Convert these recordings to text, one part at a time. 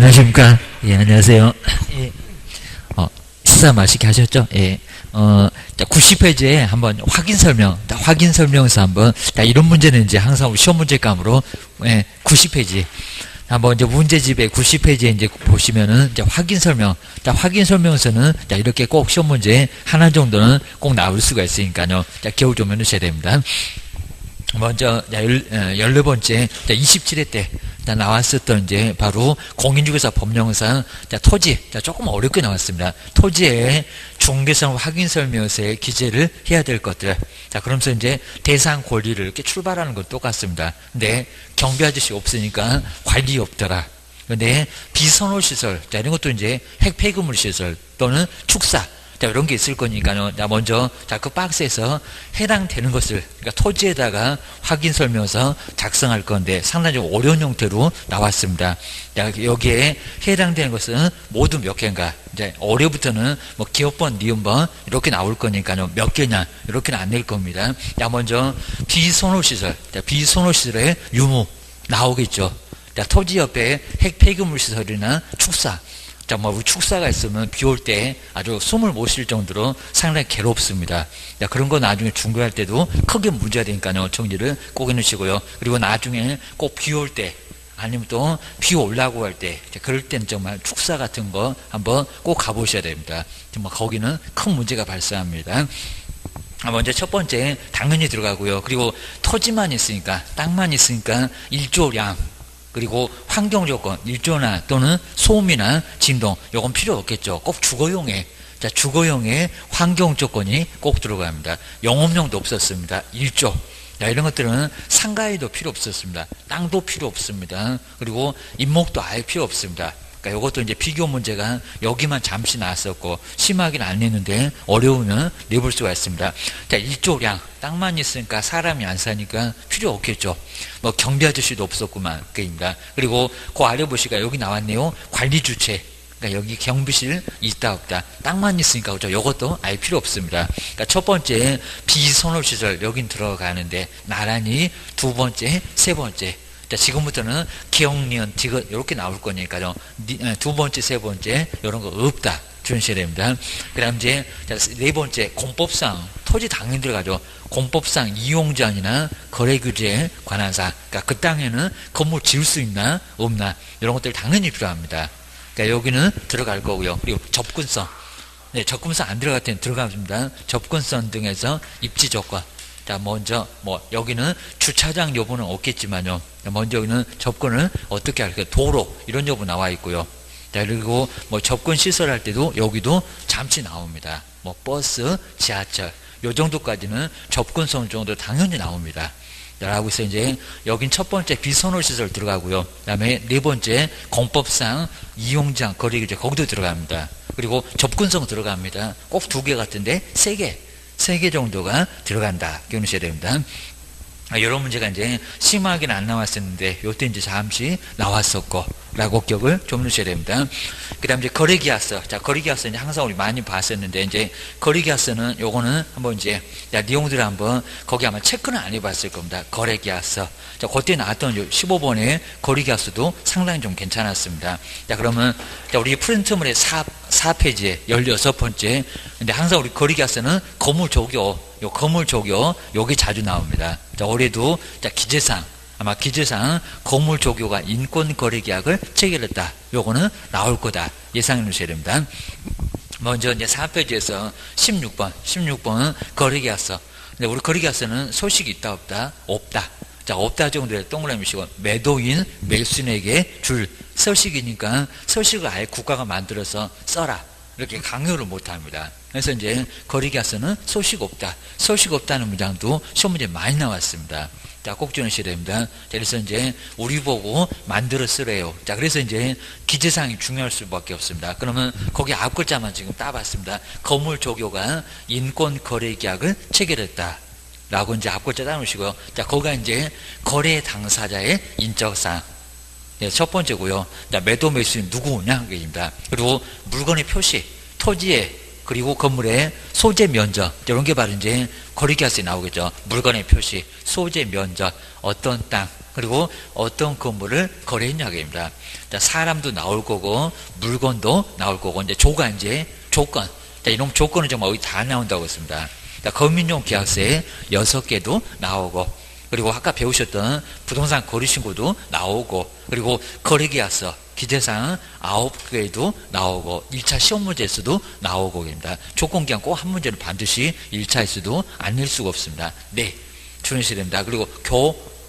안녕하십니까. 예, 안녕하세요. 예, 식사 맛있게 하셨죠? 예. 자, 90페이지에 한번 확인 설명서 한번, 자, 이런 문제는 이제 항상 우리 시험 문제감으로, 90페이지. 한번 이제 문제집에 90페이지에 이제 보시면은, 이제 확인 설명서는, 자, 이렇게 꼭 시험 문제 하나 정도는 꼭 나올 수가 있으니까요. 자, 기억 좀 해주셔야 됩니다. 먼저, 14번째, 27회 때, 나왔었던 이제 바로 공인중개사 법령상, 토지, 조금 어렵게 나왔습니다. 토지의 중개성 확인 설명서에 기재를 해야 될 것들. 자, 그러면서 이제 대상 권리를 이렇게 출발하는 건 똑같습니다. 근데 경비 아저씨 없으니까 관리 없더라. 근데 비선호시설, 자, 이런 것도 이제 핵폐기물 시설 또는 축사, 자, 이런 게 있을 거니까요. 자, 먼저, 자, 그 박스에서 해당되는 것을, 그러니까 토지에다가 확인 설명서 작성할 건데 상당히 좀 어려운 형태로 나왔습니다. 자, 여기에 해당되는 것은 모두 몇 개인가. 이제 어려부터는 뭐 기업번, 니은번 이렇게 나올 거니까요. 몇 개냐. 이렇게는 안 낼 겁니다. 자, 먼저 비선호시설. 자, 비선호시설의 유무 나오겠죠. 자, 토지 옆에 핵폐기물 시설이나 축사. 자, 우리 축사가 있으면 비 올 때 아주 숨을 못 쉴 정도로 상당히 괴롭습니다. 자, 그런 거 나중에 중개할 때도 크게 문제가 되니까요. 정리를 꼭 해놓으시고요. 그리고 나중에 꼭 비 올 때, 아니면 또 비 올라고 할 때, 그럴 때는 정말 축사 같은 거 한번 꼭 가보셔야 됩니다. 정말 거기는 큰 문제가 발생합니다. 먼저 첫 번째, 당연히 들어가고요. 그리고 토지만 있으니까, 땅만 있으니까 일조량, 그리고 환경조건, 일조나 또는 소음이나 진동, 요건 필요 없겠죠. 꼭 주거용에, 자, 주거용의 환경조건이 꼭 들어갑니다. 영업용도 없었습니다. 일조. 자, 이런 것들은 상가에도 필요 없었습니다. 땅도 필요 없습니다. 그리고 임목도 아예 필요 없습니다. 그러니까 이것도 이제 비교 문제가 여기만 잠시 나왔었고, 심하게는 안 냈는데, 어려우면 내볼 수가 있습니다. 자, 일조량. 땅만 있으니까 사람이 안 사니까 필요 없겠죠. 뭐, 경비 아저씨도 없었구만. 그입니다. 그리고 그 아래 보시니까 여기 나왔네요. 관리 주체. 그러니까 여기 경비실 있다 없다. 땅만 있으니까 그죠. 이것도 아예 필요 없습니다. 그러니까 첫 번째 비선호시설 여긴 들어가는데 나란히 두 번째, 세 번째. 자, 지금부터는 기억, 니은, 디귿 이렇게 나올 거니까요. 두 번째, 세 번째 이런 거 없다. 주셔야 됩니다. 그 다음 이제 네 번째 공법상 토지 당연히 들어가죠. 공법상 이용제한이나 거래규제에 관한 사항. 그러니까 그 땅에는 건물 지을 수 있나 없나 이런 것들 당연히 필요합니다. 그러니까 여기는 들어갈 거고요. 그리고 접근성. 네, 접근성 안 들어갈 때는 들어갑니다. 접근성 등에서 입지 조건. 자, 먼저, 여기는 주차장 여부는 없겠지만요. 먼저 여기는 접근을 어떻게 할까요? 도로, 이런 여부 나와 있고요. 자, 그리고 접근 시설 할 때도 여기도 잠시 나옵니다. 버스, 지하철, 요 정도까지는 접근성 정도 당연히 나옵니다. 라고 해서 이제, 여긴 첫 번째 비선호시설 들어가고요. 그 다음에 네 번째 공법상 이용장, 거래규제, 거기도 들어갑니다. 그리고 접근성 들어갑니다. 꼭 두 개 같은데, 세 개 정도가 들어간다. 기억하셔야 됩니다. 이런 문제가 이제 심하게는 안 나왔었는데, 요때 이제 잠시 나왔었고, 라고 기억을 좀 넣으셔야 됩니다. 그 다음 이제 거래계약서. 자, 거래계약서 이제 항상 우리 많이 봤었는데, 이제 거래계약서는 요거는 한번 이제, 내용들을 한번 거기 아마 체크는 안 해봤을 겁니다. 거래계약서. 자, 그때 나왔던 15번의 거래계약서도 상당히 좀 괜찮았습니다. 자, 그러면, 자, 우리 프린트물의 4페이지에 16번째. 근데 항상 우리 거래계약서는 건물 조교, 건물 조교, 요게 자주 나옵니다. 자, 올해도, 자, 기재상. 아마 기재상 건물 조교가 인권거래계약을 체결했다. 요거는 나올 거다. 예상해 놓으셔야 됩니다. 먼저 이제 4페이지에서 16번은 거래계약서. 근데 우리 거래계약서는 소식이 있다 없다? 없다. 자, 없다 정도에 동그라미 치고 매도인, 매수인에게 줄 서식이니까 서식을 아예 국가가 만들어서 써라. 이렇게 강요를 못 합니다. 그래서 이제 거래계약서는 소식 없다. 소식 없다는 문장도 시험 문제 많이 나왔습니다. 자, 꼭 주셔야 됩니다. 자, 그래서 이제 우리 보고 만들어 쓰래요. 자, 그래서 이제 기재사항이 중요할 수밖에 없습니다. 그러면 거기 앞 글자만 지금 따봤습니다. 건물 조교가 인권거래계약을 체결했다. 라고 이제 앞 글자 따놓으시고요. 자, 거기가 이제 거래 당사자의 인적사항. 네, 첫 번째고요. 자, 매도 매수인 누구냐? 그입니다. 그리고 물건의 표시, 토지에 그리고 건물의 소재 면적 이런 게 바로 이제 거래계약서에 나오겠죠. 물건의 표시, 소재 면적, 어떤 땅, 그리고 어떤 건물을 거래했냐입니다. 사람도 나올 거고 물건도 나올 거고 이제 조가 이제 조건. 이런 조건은 정말 여기 다 나온다고 했습니다. 검인용 계약서에 6개도 나오고, 그리고 아까 배우셨던 부동산 거래신고도 나오고, 그리고 거래계약서 기재사항 9개도 나오고, 1차 시험 문제에서도 나오고 입니다. 조건기한 꼭 한 문제는 반드시 1차에서도 안 낼 수가 없습니다. 네, 주의하셔야 됩니다. 그리고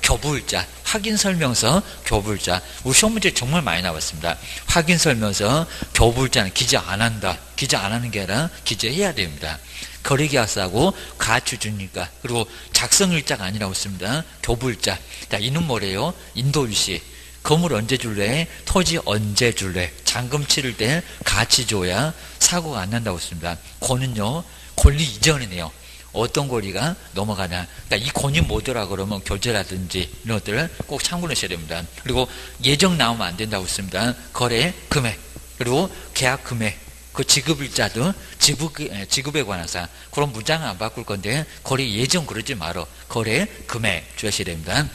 교부일자, 확인설명서, 교부일자. 우리 시험 문제 정말 많이 나왔습니다. 확인설명서, 교부일자는 기재 안 한다. 기재 안 하는 게 아니라 기재해야 됩니다. 거래계약서하고 가추주니까. 그리고 작성일자가 아니라고 했습니다. 교부일자. 자, 이는 뭐래요? 인도일시. 건물 언제 줄래? 토지 언제 줄래? 잔금 치를 때 같이 줘야 사고가 안 난다고 했습니다. 권은요, 권리 이전이네요. 어떤 권리가 넘어가냐. 그러니까 이 권이 뭐더라 그러면 교제라든지 이런 것들을 꼭 참고를 하셔야 됩니다. 그리고 예정 나오면 안 된다고 했습니다. 거래 금액, 그리고 계약 금액, 그 지급일자도 지급에 관한 사항, 그런 문장은 안 바꿀 건데 거래 예정 그러지 말어. 거래 금액 주셔야 됩니다.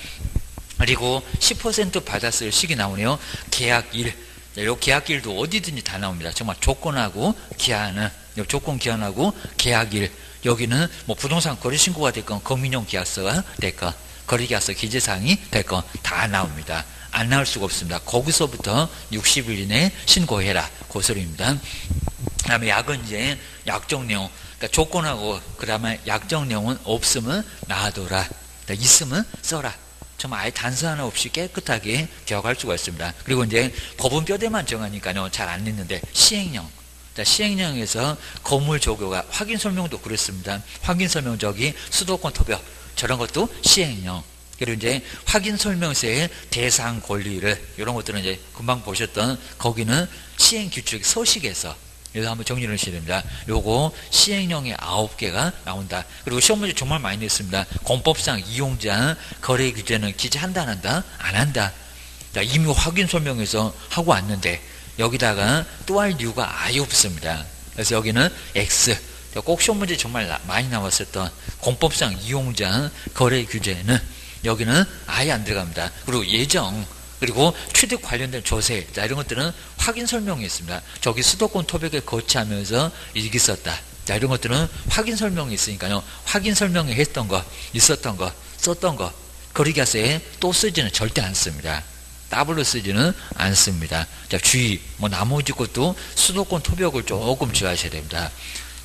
그리고 10% 받았을 시기 나오네요. 계약일. 이 계약일도 어디든지 다 나옵니다. 정말 조건하고 기한은, 조건 기한하고 계약일. 여기는 뭐 부동산 거래신고가 됐건 검인용 계약서가 됐건 거래계약서 기재사항이 됐건 다 나옵니다. 안 나올 수가 없습니다. 거기서부터 60일 이내에 신고해라. 고소리입니다. 그 다음에 약은 이제 약정내용, 그러니까 조건하고 그 다음에 약정내용은 없으면 놔둬라. 있으면 써라. 정말 아예 단서 하나 없이 깨끗하게 기억할 수가 있습니다. 그리고 이제 법은 뼈대만 정하니까요, 잘 안 읽는데 시행령. 시행령에서 건물 조교가 확인설명도 그렇습니다. 확인설명 저기 수도권 토벽 저런 것도 시행령. 그리고 이제 확인설명서의 대상 권리를 이런 것들은 이제 금방 보셨던 거기는 시행규칙 서식에서 여기서 한번 정리를 하셔야 됩니다. 요거 시행령의 9개가 나온다. 그리고 시험 문제 정말 많이 냈습니다. 공법상 이용자 거래 규제는 기재한다 안 한다? 안 한다. 이미 확인설명에서 하고 왔는데 여기다가 또 할 이유가 아예 없습니다. 그래서 여기는 X. 꼭 시험 문제 정말 많이 나왔었던 공법상 이용자 거래 규제는 여기는 아예 안 들어갑니다. 그리고 예정, 그리고 취득 관련된 조세, 자, 이런 것들은 확인 설명이 있습니다. 저기 수도권 토백을 거치하면서 일기 썼다. 자, 이런 것들은 확인 설명이 있으니까요. 확인 설명에 했던 거, 있었던 거, 썼던 거, 거래계약서에 또 쓰지는 절대 않습니다. 더블로 쓰지는 않습니다. 자, 주의, 뭐 나머지 것도 수도권 토벽을 조금 주의하셔야 됩니다.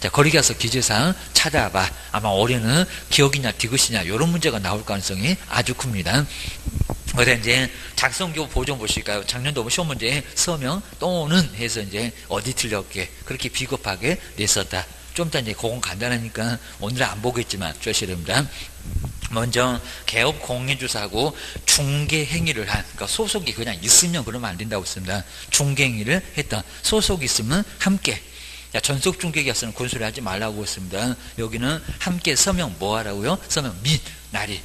자, 거래계약서 기재사항 찾아봐. 아마 올해는 기억이냐 디귿이냐 이런 문제가 나올 가능성이 아주 큽니다. 그래서 이제 작성교 보정 보실까요? 작년도 시험 문제 서명 또는 해서 이제 어디 틀렸게 그렇게 비겁하게 냈었다. 좀 이따 이제 그건 간단하니까 오늘은 안 보겠지만 주셔야 됩니다. 먼저 개업 공인주사하고 중개 행위를 한, 그러니까 소속이 그냥 있으면 그러면 안 된다고 했습니다. 중개 행위를 했던 소속이 있으면 함께. 자, 전속 중개계약서는 그런 소리 하지 말라고 했습니다. 여기는 함께 서명 뭐 하라고요? 서명 및 날이.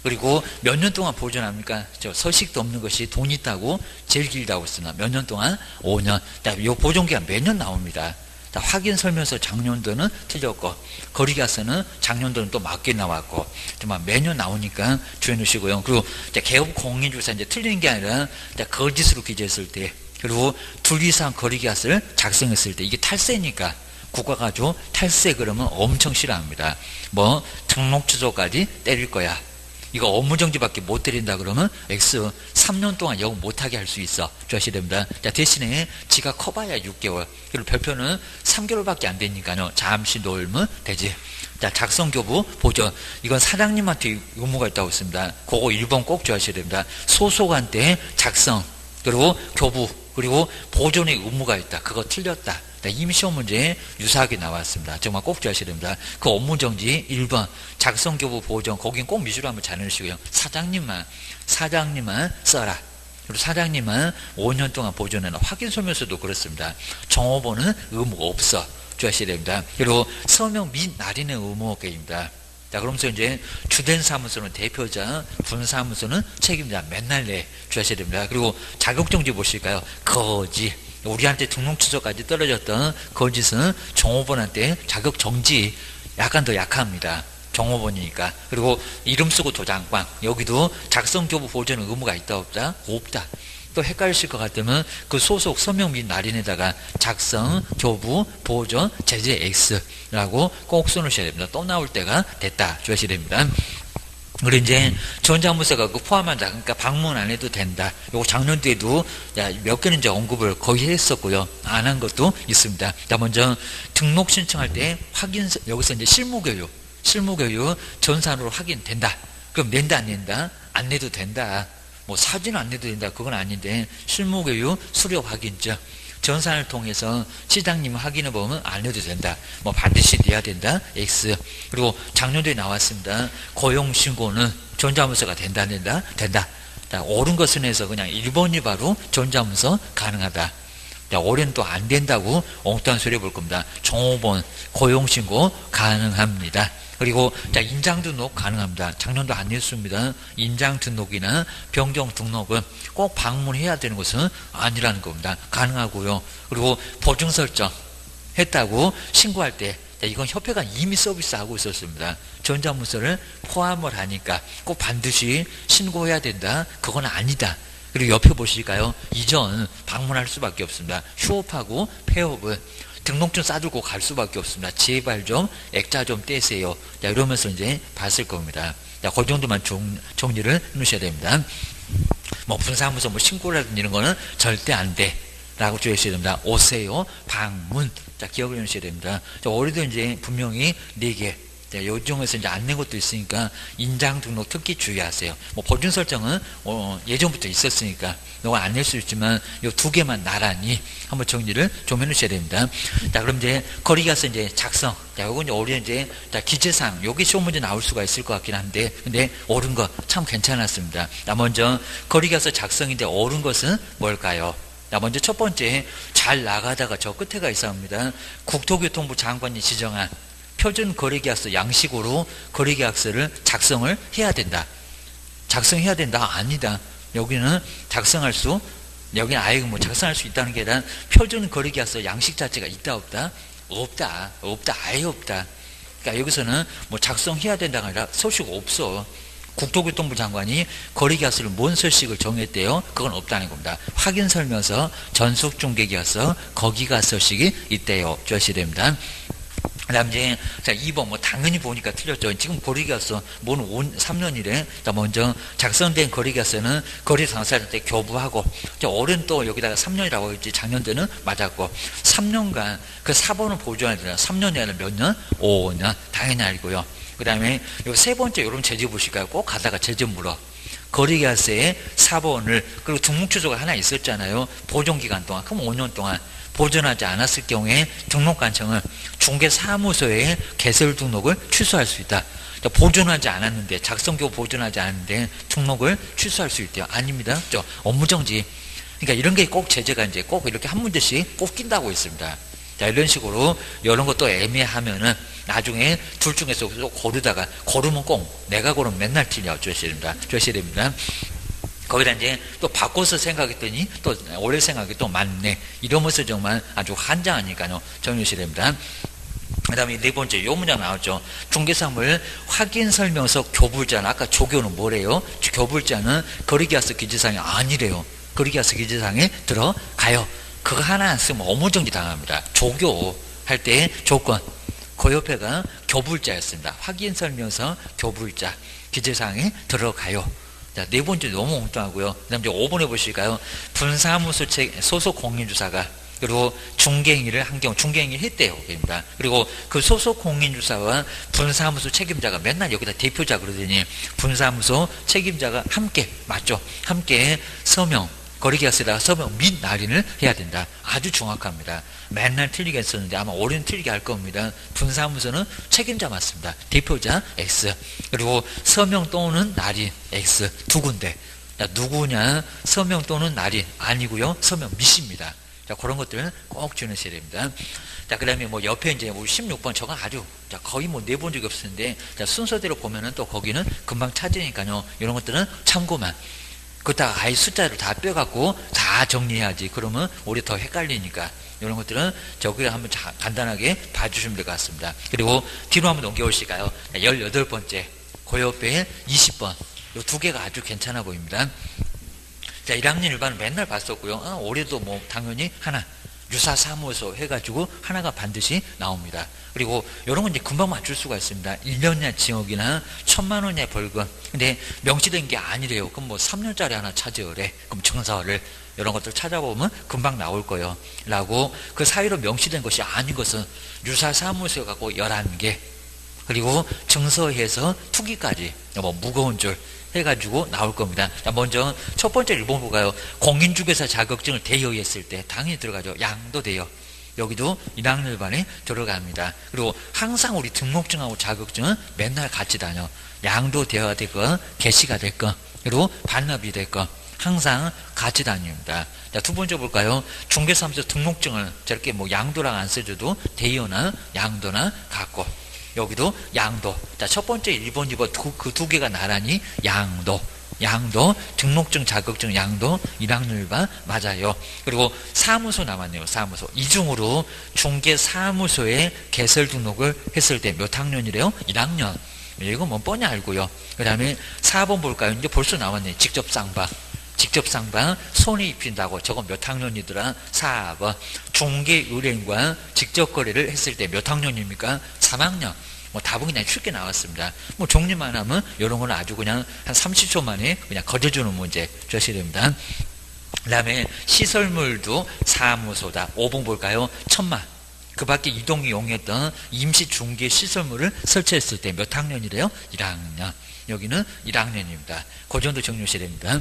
그리고 몇 년 동안 보존합니까? 저 서식도 없는 것이 돈 있다고 제일 길다고 했습니다. 몇 년 동안? 5년. 이 보존기간 매년 나옵니다. 확인 설명서 작년도는 틀렸고 거래계약서는 작년도는 또 맞게 나왔고 정말 매년 나오니까 주의해 놓으시고요. 그리고 개업 공인주사 이제 틀린 게 아니라 거짓으로 기재했을 때, 그리고 둘 이상 거래계약서를 작성했을 때 이게 탈세니까 국가가 아주 탈세 그러면 엄청 싫어합니다. 뭐 등록 취소까지 때릴 거야. 이거 업무정지밖에 못 때린다 그러면 X 3년 동안 영 못하게 할 수 있어. 주셔야 됩니다. 자, 대신에 지가 커봐야 6개월. 그리고 별표는 3개월밖에 안 되니까요. 잠시 놀면 되지. 자, 작성교부 보존. 이건 사장님한테 의무가 있다고 했습니다. 그거 1번 꼭 주셔야 됩니다. 소속한테 작성, 그리고 교부, 그리고 보존의 의무가 있다. 그거 틀렸다. 이미 시험 문제에 유사하게 나왔습니다. 정말 꼭 주셔야 됩니다. 그 업무정지 1번 작성교부 보존, 거긴 꼭 미주로 한번 잘 넣으시고요. 사장님만 써라. 그리고 사장님은 5년 동안 보존하는 확인설명서도 그렇습니다. 종업원은 의무가 없어. 주셔야 됩니다. 그리고 서명 및 날인의 의무업계입니다. 자, 그러면서 이제 주된 사무소는 대표자, 분사무소는 책임자 맨날 내 주셔야 됩니다. 그리고 자격정지 보실까요? 거짓. 우리한테 등록 취소까지 떨어졌던 거짓은 종업원한테 자격정지 약간 더 약합니다. 종업원이니까. 그리고 이름 쓰고 도장꽝. 여기도 작성 교부 보존 의무가 있다 없다? 없다. 또 헷갈리실 것 같으면 그 소속 서명 및 날인에다가 작성, 교부, 보존, 제재 X라고 꼭 써놓으셔야 됩니다. 또 나올 때가 됐다 주셔야 됩니다. 그리고 이제 전자문서가 그 포함한다. 그러니까 방문 안 해도 된다. 요거 작년 때도 몇 개는 이제 언급을 거의 했었고요. 안 한 것도 있습니다. 자, 먼저 등록 신청할 때 확인, 여기서 이제 실무교육 전산으로 확인된다. 그럼 낸다 안 낸다? 안 내도 된다. 뭐 사진 안 내도 된다. 그건 아닌데 실무교육 수료 확인증 전산을 통해서 시장님 확인해 보면 안 해도 된다. 뭐 반드시 내야 된다. X. 그리고 작년도에 나왔습니다. 고용신고는 전자문서가 된다 안 된다? 된다. 자, 옳은 것은 해서 그냥 1번이 바로 전자문서 가능하다. 자, 올해는 또 안 된다고 엉뚱한 소리 해볼 겁니다. 종업원 고용신고 가능합니다. 그리고 자, 인장 등록 가능합니다. 작년도 안 했습니다. 인장 등록이나 변경 등록은 꼭 방문해야 되는 것은 아니라는 겁니다. 가능하고요. 그리고 보증 설정 했다고 신고할 때 이건 협회가 이미 서비스하고 있었습니다. 전자문서를 포함을 하니까 꼭 반드시 신고해야 된다. 그건 아니다. 그리고 옆에 보실까요? 이전 방문할 수밖에 없습니다. 휴업하고 폐업은 등록증 싸들고 갈 수밖에 없습니다. 제발 좀 액자 좀 떼세요. 자, 이러면서 이제 봤을 겁니다. 자, 그 정도만 정리를 해 놓으셔야 됩니다. 뭐 분사무소 뭐 신고라든지 이런 거는 절대 안 돼. 라고 주셔야 됩니다. 오세요. 방문. 자, 기억을 해 놓으셔야 됩니다. 자, 올해도 이제 분명히 4개. 자, 요 중에서 이제 안 낸 것도 있으니까 인장 등록 특히 주의하세요. 뭐 보증 설정은 예전부터 있었으니까 이거 안 낼 수 있지만 요 2개만 나란히 한번 정리를 좀 해놓으셔야 됩니다. 자, 그럼 이제 거리 가서 이제 작성. 자, 요건 이제 올해 이제 자, 기재사항. 요게 시험 문제 나올 수가 있을 것 같긴 한데, 근데 옳은 거 참 괜찮았습니다. 자, 먼저 거리 가서 작성인데 옳은 것은 뭘까요? 자, 먼저 첫 번째 잘 나가다가 저 끝에가 있습니다. 국토교통부 장관이 지정한 표준 거래계약서 양식으로 거래계약서를 작성을 해야 된다. 작성해야 된다? 아니다. 여기는 작성할 수, 여기는 아예 뭐 작성할 수 있다는 게 아니라 표준 거래계약서 양식 자체가 있다 없다? 없다. 없다. 아예 없다. 그러니까 여기서는 뭐 작성해야 된다가 아니라 서식 없어. 국토교통부 장관이 거래계약서를 뭔 서식을 정했대요? 그건 없다는 겁니다. 확인설명서, 전속중개계약서, 거기가 서식이 있대요. 주셔야 됩니다. 그 다음 이제, 자, 2번, 뭐, 당연히 보니까 틀렸죠. 지금 거래계약서, 뭔 3년이래. 자, 먼저, 작성된 거래계약서는 거래 당사자한테 교부하고, 자, 올해는 또 여기다가 3년이라고 했지. 작년 때는 맞았고, 3년간 그 4번을 보존해야 되나? 3년이 아니라 몇 년? 5년. 당연히 알고요. 그 다음에, 요 3번째, 요런 제재 보실까요? 꼭 가다가 제재 물어. 거래계약서에 4번을, 그리고 등록취소가 하나 있었잖아요. 보존기간 동안. 그럼 5년 동안. 보존하지 않았을 경우에 등록관청은 중개사무소에 개설 등록을 취소할 수 있다. 보존하지 않았는데, 작성교 보존하지 않았는데 등록을 취소할 수 있대요. 아닙니다. 업무정지. 그러니까 이런 게 꼭 제재가 이제 꼭 이렇게 한 문제씩 꼭 낀다고 있습니다. 자, 이런 식으로 이런 것도 애매하면은 나중에 둘 중에서 고르다가 고르면 꼭 내가 고르면 맨날 틀려. 주셔야 됩니다. 거기다 이제 또 바꿔서 생각했더니 또 올해 생각이 또 맞네. 이러면서 정말 아주 환장하니까요. 정리하셔야 됩니다. 그 다음에 4번째, 요 문장 나왔죠. 중개사물 확인설명서 교불자는, 아까 조교는 뭐래요? 교불자는 거래계약서 기재사항이 아니래요. 거래계약서 기재사항에 들어가요. 그거 하나 안 쓰면 업무정지 당합니다. 조교할 때 조건. 그 옆에가 교불자였습니다. 확인설명서 교불자 기재사항에 들어가요. 자, 4번째 너무 엉뚱하고요. 그 다음 이제 5번 해보실까요? 분사무소 소속 공인주사가, 그리고 중개행위를 한 경우, 중개행위를 했대요. 입니다. 그리고 그 소속 공인주사와 분사무소 책임자가 맨날 여기다 대표자 그러더니 분사무소 책임자가 함께, 맞죠? 함께 서명, 거래계약서에다가 서명 및 날인을 해야 된다. 아주 정확합니다. 맨날 틀리게 했었는데 아마 올해는 틀리게 할 겁니다. 분사무소는 책임자 맞습니다. 대표자 X. 그리고 서명 또는 날인 X. 2군데. 자, 누구냐? 서명 또는 날인 아니고요. 서명 및입니다. 자, 그런 것들은 꼭 주의하셔야 됩니다. 자, 그 다음에 뭐 옆에 이제 우리 16번 저건 아주, 자, 거의 뭐 내본 적이 없었는데, 자, 순서대로 보면은 또 거기는 금방 찾으니까요. 이런 것들은 참고만. 그렇다가 아예 숫자를 다 빼갖고 다 정리해야지. 그러면 오히려 더 헷갈리니까. 이런 것들은 저기를 한번 간단하게 봐주시면 될 것 같습니다. 그리고 뒤로 한번 넘겨오실까요? 18번째, 그 옆에 20번. 이 두 개가 아주 괜찮아 보입니다. 자, 1학년 일반은 맨날 봤었고요. 올해도 뭐 당연히 하나. 유사사무소 해가지고 하나가 반드시 나옵니다. 그리고 이런 건 이제 금방 맞출 수가 있습니다. 1년이나 징역이나 1,000만 원이나 벌금. 근데 명시된 게 아니래요. 그럼 뭐 3년짜리 하나 찾으래. 그럼 정사를 이런 것들 찾아보면 금방 나올 거예요. 라고 그 사이로 명시된 것이 아닌 것은 유사사무소 갖고 11개. 그리고 증서해서 투기까지 뭐 무거운 줄 해가지고 나올 겁니다. 자, 먼저 첫 번째 1번 볼까요? 공인중개사 자격증을 대여했을 때 당연히 들어가죠. 양도 대여. 여기도 1학년 일반에 들어갑니다. 그리고 항상 우리 등록증하고 자격증은 맨날 같이 다녀. 양도 대여가 됐건 개시가 됐건 그리고 반납이 됐건 항상 같이 다닙니다. 자, 두 번째 볼까요? 중개사무소 등록증을 저렇게 뭐 양도랑 안 써줘도 대여나 양도나 갖고 여기도 양도. 자, 첫 번째 1번, 2번 그 두 개가 나란히 양도. 등록증, 자격증, 양도 1학년 일반 맞아요. 그리고 사무소 남았네요. 사무소. 이중으로 중개사무소에 개설 등록을 했을 때 몇 학년이래요? 1학년. 이거 뭐 뻔히 알고요. 그 다음에 4번 볼까요? 이제 벌써 나왔네. 직접 상방, 손에 입힌다고. 저건 몇 학년이더라? 4번. 중개의뢰인과 직접 거래를 했을 때 몇 학년입니까? 3학년. 뭐 답은 그냥 쉽게 나왔습니다. 뭐 정리만 하면 이런 거는 아주 그냥 한 30초 만에 그냥 거저주는 문제 주셔야 됩니다. 그 다음에 시설물도 사무소다. 5번 볼까요? 1,000만. 그 밖에 이동이 용이했던 임시 중개 시설물을 설치했을 때 몇 학년이래요? 1학년. 여기는 1학년입니다. 그 정도 정리하셔야 됩니다.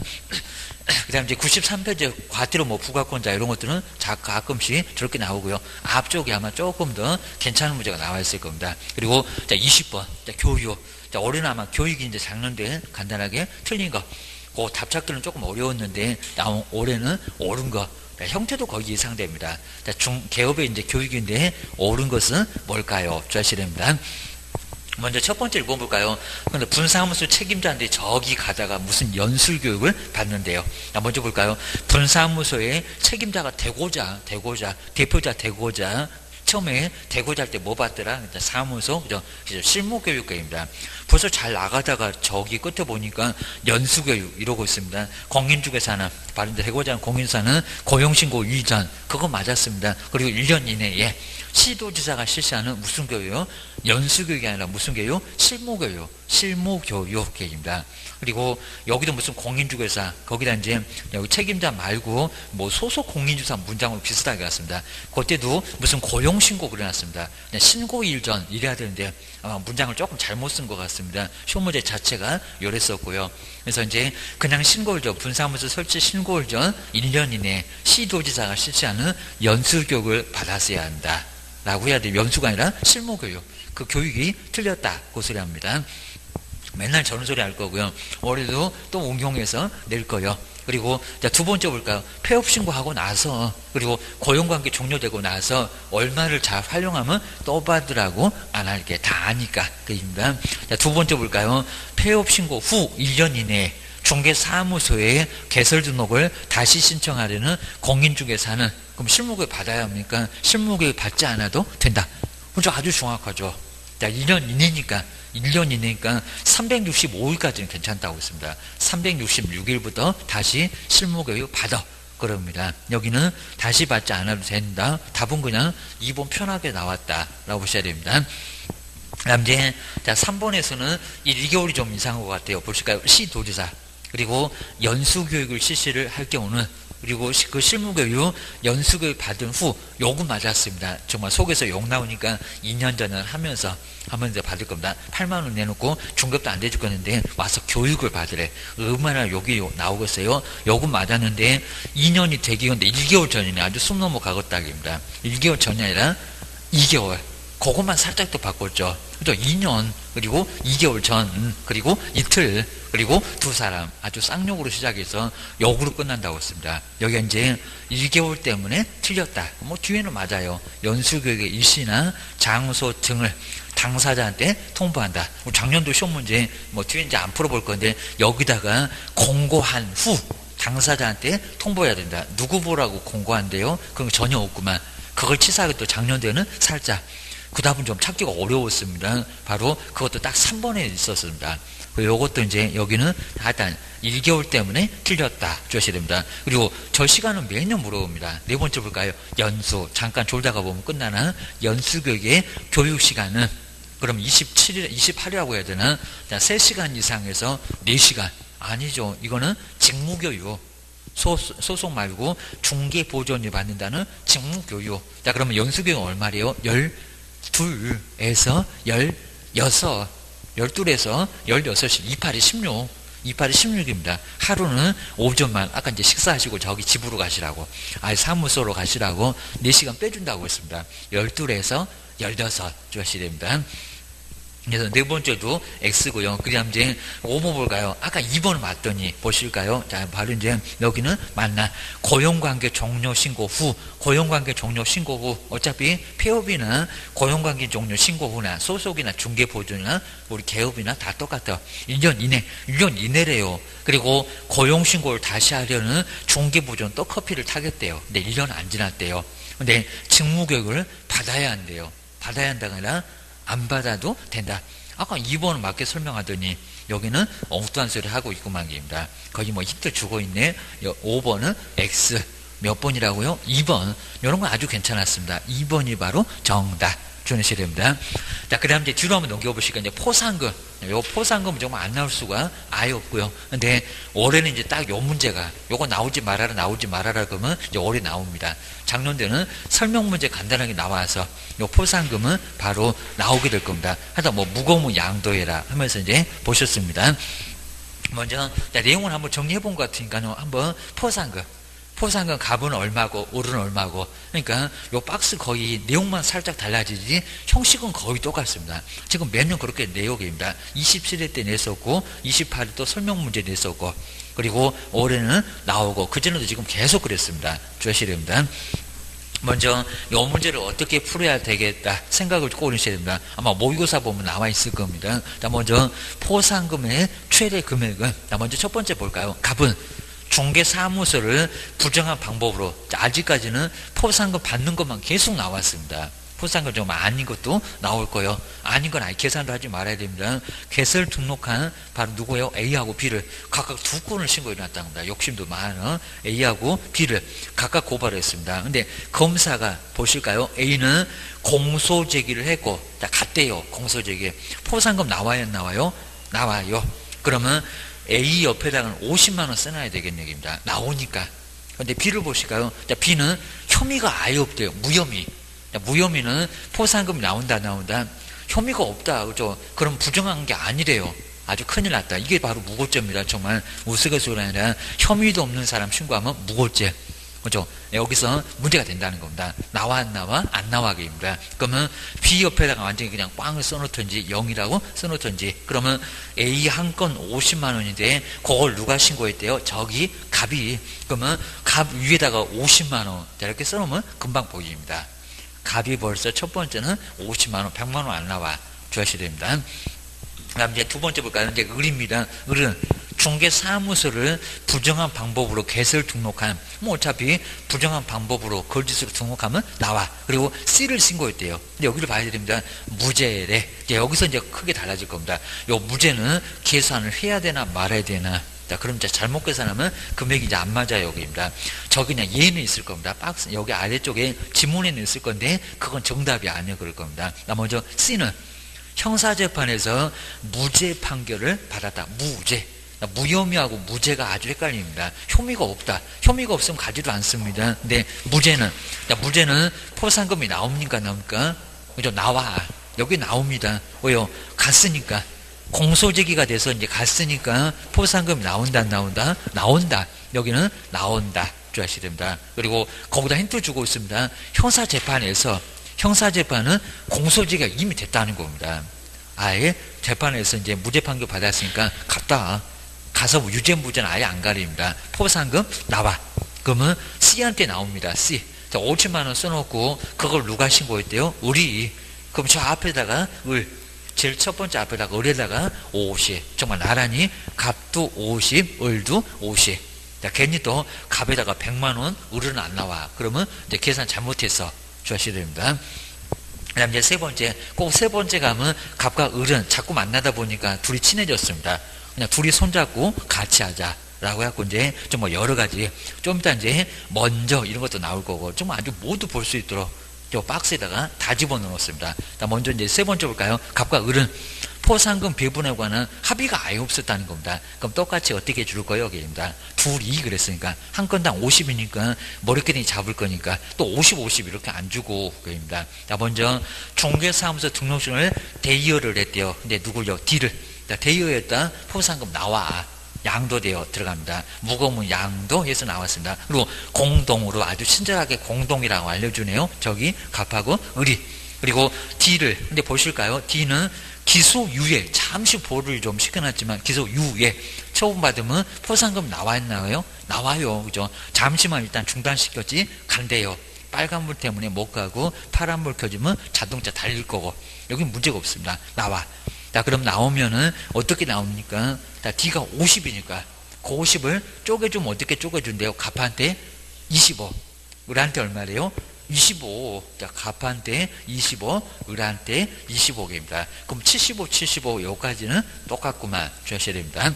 그 다음에 이제 93페이지 과태료 뭐 부과권자 이런 것들은 가끔씩 저렇게 나오고요. 앞쪽에 아마 조금 더 괜찮은 문제가 나와 있을 겁니다. 그리고 자, 20번. 자, 교육. 자, 올해는 아마 교육이 이제 작년도에 간단하게 틀린 거. 그 답착들은 조금 어려웠는데 올해는 옳은 거. 형태도 거의 예상됩니다. 자, 개업의 이제 교육인데 옳은 것은 뭘까요? 주셔야 됩니다. 먼저 첫 번째 1번 볼까요? 근데 분사무소 책임자인데 저기 가다가 무슨 연수교육을 받는데요. 자, 먼저 볼까요? 분사무소의 책임자가 되고자 처음에 되고자 할 때 뭐 받더라? 사무소, 그죠? 실무교육과입니다. 벌써 잘 나가다가 저기 끝에 보니까 연수교육 이러고 있습니다. 공인중개사는, 바른데 되고자 하는 공인사는 고용신고 이전, 그거 맞았습니다. 그리고 1년 이내에 시도지사가 실시하는 무슨 교육? 연수교육이 아니라 무슨 교육? 실무교육입니다. 그리고 여기도 무슨 공인중개사, 거기다 이제 여기 책임자 말고 뭐 소속 공인중개사 문장으로 비슷하게 갔습니다. 그때도 무슨 고용신고 그려놨습니다. 신고일 전 이래야 되는데 아마 문장을 조금 잘못 쓴 것 같습니다. 시험 문제 자체가 요랬었고요. 그래서 이제 그냥 신고일 전, 분사무소 설치 신고일 전 1년 이내 시도지사가 실시하는 연수교육을 받았어야 한다. 라고 해야 돼요. 연수가 아니라 실무교육. 그 교육이 틀렸다. 그 소리 합니다. 맨날 저런 소리 할 거고요. 올해도 또 응용해서 낼 거예요. 그리고 자, 두 번째 볼까요? 폐업 신고하고 나서 그리고 고용관계 종료되고 나서 얼마를 잘 활용하면 또 받으라고 안 할게. 다 아니까. 그입니다. 자, 두 번째 볼까요? 폐업 신고 후 1년 이내에 중개사무소에 개설 등록을 다시 신청하려는 공인중개사는 그럼 실무교육 받아야 합니까? 실무교육 받지 않아도 된다. 그죠? 아주 정확하죠. 자, 1년 이내니까 365일까지는 괜찮다고 했습니다. 366일부터 다시 실무교육 받아. 그럽니다. 여기는 다시 받지 않아도 된다. 답은 그냥 2번 편하게 나왔다. 라고 보셔야 됩니다. 다음 이제, 자, 3번에서는 1개월이 좀 이상한 것 같아요. 보실까요? 시도지사. 그리고 연수교육을 실시를 할 경우는 그리고 그 실무교육 연수교육 받은 후 요금 맞았습니다. 정말 속에서 욕 나오니까 2년 전에 하면서 받을 겁니다. 8만 원 내놓고 중급도 안 대줄 거는데 와서 교육을 받으래. 얼마나 욕이 나오겠어요? 요금 맞았는데 2년이 되기 전에 1개월 전이네. 아주 숨 넘어가겠다입니다. 1개월 전이 아니라 2개월. 그것만 살짝 더 바꿨죠. 또 2년 그리고 2개월 전 그리고 이틀 그리고 두 사람 아주 쌍욕으로 시작해서 욕으로 끝난다고 했습니다. 여기 이제 1개월 때문에 틀렸다. 뭐 뒤에는 맞아요. 연수교육의 일시나 장소 등을 당사자한테 통보한다. 작년도 시험 문제 뭐 뒤에 이제 안 풀어볼 건데 여기다가 공고한 후 당사자한테 통보해야 된다. 누구 보라고 공고한대요. 그런 거 전혀 없구만. 그걸 치사하게 또 작년도에는 살짝 그 답은 좀 찾기가 어려웠습니다. 바로 그것도 딱 3번에 있었습니다. 요것도 이제 여기는 하여튼 1개월 때문에 틀렸다 주셔야 됩니다. 그리고 저 시간은 매년 물어봅니다. 네 번째 볼까요? 연수. 잠깐 졸다가 보면 끝나는 연수교육의 교육 시간은 그럼 27일, 28이라고 해야 되나? 3시간 이상에서 4시간. 아니죠. 이거는 직무교육. 소속 말고 중개보조원이 받는다는 직무교육. 자, 그러면 연수교육은 얼마래요? 12에서 16. 12에서 16시, 28이 16. 28이 16입니다. 하루는 오전만, 아까 이제 식사하시고 저기 집으로 가시라고, 사무소로 가시라고 4시간 빼준다고 했습니다. 12에서 16 주셔야 됩니다. 그래서 네 번째도 X고요. 그 다음 이제 5번 볼까요? 아까 2번 맞더니 보실까요? 자, 바로 이제 여기는 맞나? 고용관계 종료 신고 후, 고용관계 종료 신고 후, 어차피 폐업이나 고용관계 종료 신고 후나 소속이나 중개보조나 우리 개업이나 다 똑같아요. 1년 이내, 1년 이내래요. 그리고 고용신고를 다시 하려는 중개보조는 또 커피를 타겠대요. 근데 1년 안 지났대요. 근데 직무교육을 받아야 한대요. 받아야 한다가 아니라 안 받아도 된다. 아까 2번은 맞게 설명하더니 여기는 엉뚱한 소리를 하고 있구만 입니다. 거의 뭐 힌트 주고 있네. 5번은 X. 몇 번이라고요? 2번. 이런 건 아주 괜찮았습니다. 2번이 바로 정답. 주셔야 됩니다. 자, 그 다음 이제 뒤로 한번 넘겨보시니까 이제 포상금. 요 포상금은 정말 안 나올 수가 아예 없고요. 근데 올해는 이제 딱 요 문제가, 요거 나오지 말아라 그러면 이제 올해 나옵니다. 작년에는 설명 문제 간단하게 나와서 요 포상금은 바로 나오게 될 겁니다. 하여튼 뭐 무거우면 양도해라 하면서 이제 보셨습니다. 먼저 내용을 한번 정리해 본 것 같으니까요. 한번 포상금 값은 얼마고 올은 얼마고, 그러니까 요 박스 거의 내용만 살짝 달라지지 형식은 거의 똑같습니다. 지금 매년 그렇게 내용입니다. 27회 때 냈었고 28회 또 설명 문제 냈었고, 그리고 올해는 나오고 그전에도 지금 계속 그랬습니다. 주셔야 됩니다. 먼저 이 문제를 어떻게 풀어야 되겠다 생각을 꼬리셔야 됩니다. 아마 모의고사 보면 나와 있을 겁니다. 자, 먼저 포상금의 최대 금액은, 자, 먼저 첫 번째 볼까요? 값은 중개사무소를 부정한 방법으로, 아직까지는 포상금 받는 것만 계속 나왔습니다. 포상금 좀 아닌 것도 나올 거예요. 아닌 건 아예 계산도 하지 말아야 됩니다. 개설 등록한 바로 누구예요? A하고 B를 각각 2건을 신고해 놨답니다. 욕심도 많은 A하고 B를 각각 고발했습니다. 근데 검사가 보실까요? A는 공소제기를 했고, 자, 같대요. 공소제기. 포상금 나와요, 안 나와요? 나와요. 그러면 A 옆에다가는 50만 원 써놔야 되겠는 얘기입니다. 나오니까. 근데 B를 보실까요? 자, B는 혐의가 아예 없대요. 무혐의. 자, 무혐의는 포상금이 나온다. 혐의가 없다. 그죠? 그럼 부정한 게 아니래요. 아주 큰일 났다. 이게 바로 무고죄입니다. 정말 우스갯소리 아니라 혐의도 없는 사람 신고하면 무고죄. 그죠? 여기서 문제가 된다는 겁니다. 나와 안 나와? 안 나와게입니다. 그러면 B 옆에다가 완전히 그냥 꽝을 써놓든지 0이라고 써놓든지, 그러면 A 한 건 50만 원인데 그걸 누가 신고했대요? 저기 갑이. 그러면 갑 위에다가 50만 원 이렇게 써놓으면 금방 보입니다. 갑이 벌써 첫 번째는 50만 원, 100만 원 안 나와 주셔야 됩니다. 그다음 이제 두 번째 볼까요? 이제 을입니다. 을은 중개사무소를 부정한 방법으로 개설 등록한, 뭐 어차피 부정한 방법으로 거짓으로 등록하면 나와. 그리고 C를 신고했대요. 근데 여기를 봐야 됩니다. 무죄래. 이제 여기서 이제 크게 달라질 겁니다. 요 무죄는 계산을 해야 되나 말아야 되나. 자, 그럼 이제 잘못 계산하면 금액이 이제 안 맞아요. 여기입니다. 저기 그냥 예는 있을 겁니다. 박스 여기 아래쪽에 지문에는 있을 건데 그건 정답이 아니에요. 그럴 겁니다. 나 먼저 C는 형사재판에서 무죄 판결을 받았다. 무죄. 무혐의하고 무죄가 아주 헷갈립니다. 혐의가 없다. 혐의가 없으면 가지도 않습니다. 근데 무죄는 포상금이 나옵니까? 그죠? 나와. 여기 나옵니다. 왜요? 갔으니까. 공소제기가 돼서 이제 갔으니까 포상금이 나온다, 안 나온다? 나온다. 여기는 나온다. 주셔야 됩니다. 그리고 거기다 힌트 주고 있습니다. 형사재판은 공소제기가 이미 됐다는 겁니다. 아예 재판에서 이제 무죄 판결 받았으니까 갔다. 가서 유죄무죄는 아예 안 가립니다. 포상금 나와. 그러면 C한테 나옵니다. C. 자, 50만 원 써놓고 그걸 누가 신고했대요? 을이. 그럼 저 앞에다가 을. 제일 첫 번째 앞에다가 을에다가 50. 정말 나란히 갑도 50, 을도 50. 자, 괜히 또 갑에다가 100만원, 을은 안 나와. 그러면 이제 계산 잘못해서 주하셔야 됩니다. 그 다음 이제 세 번째, 꼭 세 번째 가면 갑과 을은 자꾸 만나다 보니까 둘이 친해졌습니다. 그냥 둘이 손잡고 같이 하자. 라고 해갖고 이제 좀 뭐 여러 가지, 좀 이따 이제 먼저 이런 것도 나올 거고, 좀 아주 모두 볼 수 있도록 저 박스에다가 다 집어넣었습니다. 먼저 이제 세 번째 볼까요? 갑과 을은 포상금 배분에 관한 합의가 아예 없었다는 겁니다. 그럼 똑같이 어떻게 줄 거예요? 여기입니다. 둘이 그랬으니까 한 건당 50이니까 머리끼리 잡을 거니까 또 50, 50 이렇게 안 주고 그입니다. 자, 먼저 중개사무소 등록증을 대여를 했대요. 근데 누굴요? D를. 대여했다. 포상금 나와. 양도되어 들어갑니다. 무거우면 양도 해서 나왔습니다. 그리고 공동으로 아주 친절하게 공동이라고 알려주네요. 저기 갑하고 을이. 그리고 D를, 근데 보실까요? D는 기소유예, 잠시 보호를 좀 시켜놨지만 기소유예, 처분받으면 포상금 나와 있나요? 나와요. 그죠? 잠시만 일단 중단시켰지 간대요. 빨간불 때문에 못 가고 파란불 켜지면 자동차 달릴 거고, 여긴 문제가 없습니다. 나와. 자, 그럼 나오면은 어떻게 나옵니까? 자, D가 50이니까 그 50을 쪼개주면 어떻게 쪼개준대요? 갑한테 25, 을한테 얼마래요? 25. 자, 갑한테 25, 을한테 25개입니다. 그럼 75, 75 여기까지는 똑같구만 주셔야 됩니다.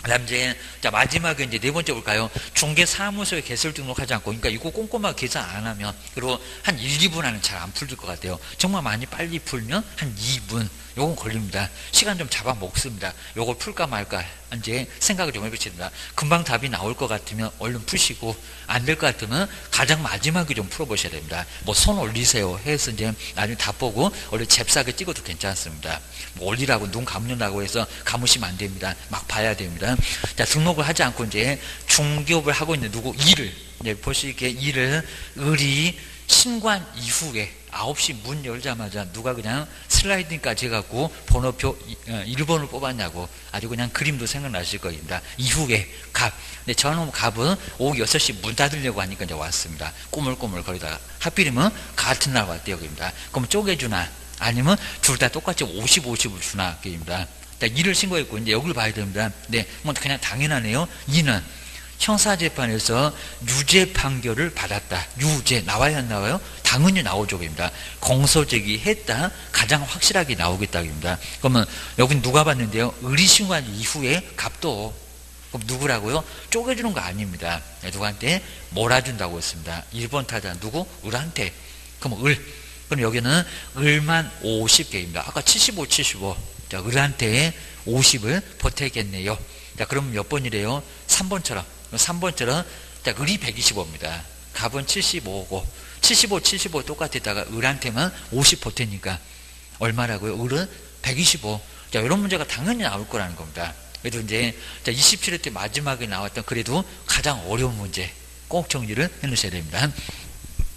그다음 이제 자 마지막에 이제 네 번째 볼까요? 중개사무소에 개설 등록하지 않고, 그러니까 이거 꼼꼼하게 계산 안 하면, 그리고 한 1, 2분 안에 잘 안 풀릴 것 같아요. 정말 많이 빨리 풀면 한 2분 요건 걸립니다. 시간 좀 잡아 먹습니다. 요걸 풀까 말까 이제 생각을 좀 해보셔야 됩니다. 금방 답이 나올 것 같으면 얼른 푸시고, 안 될 것 같으면 가장 마지막에 좀 풀어보셔야 됩니다. 뭐 손 올리세요 해서 이제 나중에 답 보고 원래 잽싸게 찍어도 괜찮습니다. 뭐 올리라고 눈 감는다고 해서 감으시면 안 됩니다. 막 봐야 됩니다. 자, 등록을 하지 않고 이제 중개업을 하고 있는 누구? 일을, 이제 보시기에 일을 을이 신관 이후에 9시 문 열자마자 누가 그냥 슬라이딩까지 해갖고 번호표 1번을 뽑았냐고, 아주 그냥 그림도 생각나실 겁니다. 이후에 갑. 근데 저는 갑은 오후 6시 문 닫으려고 하니까 이제 왔습니다. 꼬물꼬물 거리다가. 하필이면 같은 날 왔대요. 여기입니다. 그럼 쪼개주나? 아니면 둘 다 똑같이 50, 50을 주나? 여기입니다. 일을 신고했고, 이제 여기를 봐야 됩니다. 네, 뭐 그냥 당연하네요. 이는 형사재판에서 유죄 판결을 받았다. 유죄 나와야 안 나와요? 당연히 나오죠입니다. 공소제기했다. 가장 확실하게 나오겠다입니다. 그러면 여기 누가 봤는데요? 을이 신고한 이후에 갑도, 그럼 누구라고요? 쪼개주는 거 아닙니다. 누구한테? 몰아준다고 했습니다. 1번 타자 누구? 을한테. 그럼 을. 그럼 여기는 을만 50개입니다. 아까 75, 75. 자, 을한테 50을 보태겠네요. 자, 그럼 몇 번이래요? 3번처럼. 3번처럼, 자, 을이 125입니다. 갑은 75고, 75, 75 똑같았다가 을한테만 50 보태니까 얼마라고요? 을은 125. 자, 이런 문제가 당연히 나올 거라는 겁니다. 그래도 이제, 자, 27회 때 마지막에 나왔던 그래도 가장 어려운 문제 꼭 정리를 해 놓으셔야 됩니다.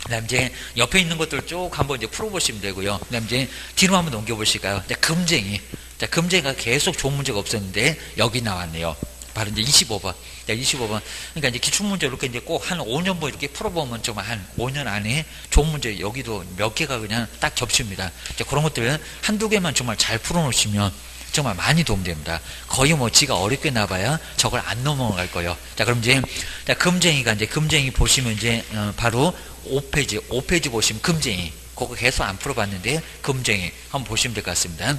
그 다음 이제 옆에 있는 것들 쭉 한번 이제 풀어보시면 되고요. 그 다음 이제 뒤로 한번 넘겨보실까요? 자, 금쟁이. 자, 금쟁이가 계속 좋은 문제가 없었는데 여기 나왔네요. 바로 이제 25번. 자, 25번. 그러니까 이제 기출문제 이렇게 이제 꼭 한 5년 뭐 이렇게 풀어보면 정말 한 5년 안에 좋은 문제 여기도 몇 개가 그냥 딱 겹칩니다. 자, 그런 것들 한두 개만 정말 잘 풀어놓으시면 정말 많이 도움됩니다. 거의 뭐 지가 어렵게 나봐야 저걸 안 넘어갈 거예요. 자, 그럼 이제, 자, 금쟁이가 이제 금쟁이 보시면 이제, 바로 5페이지 보시면 금쟁이. 그거 계속 안 풀어봤는데, 금쟁이. 한번 보시면 될 것 같습니다.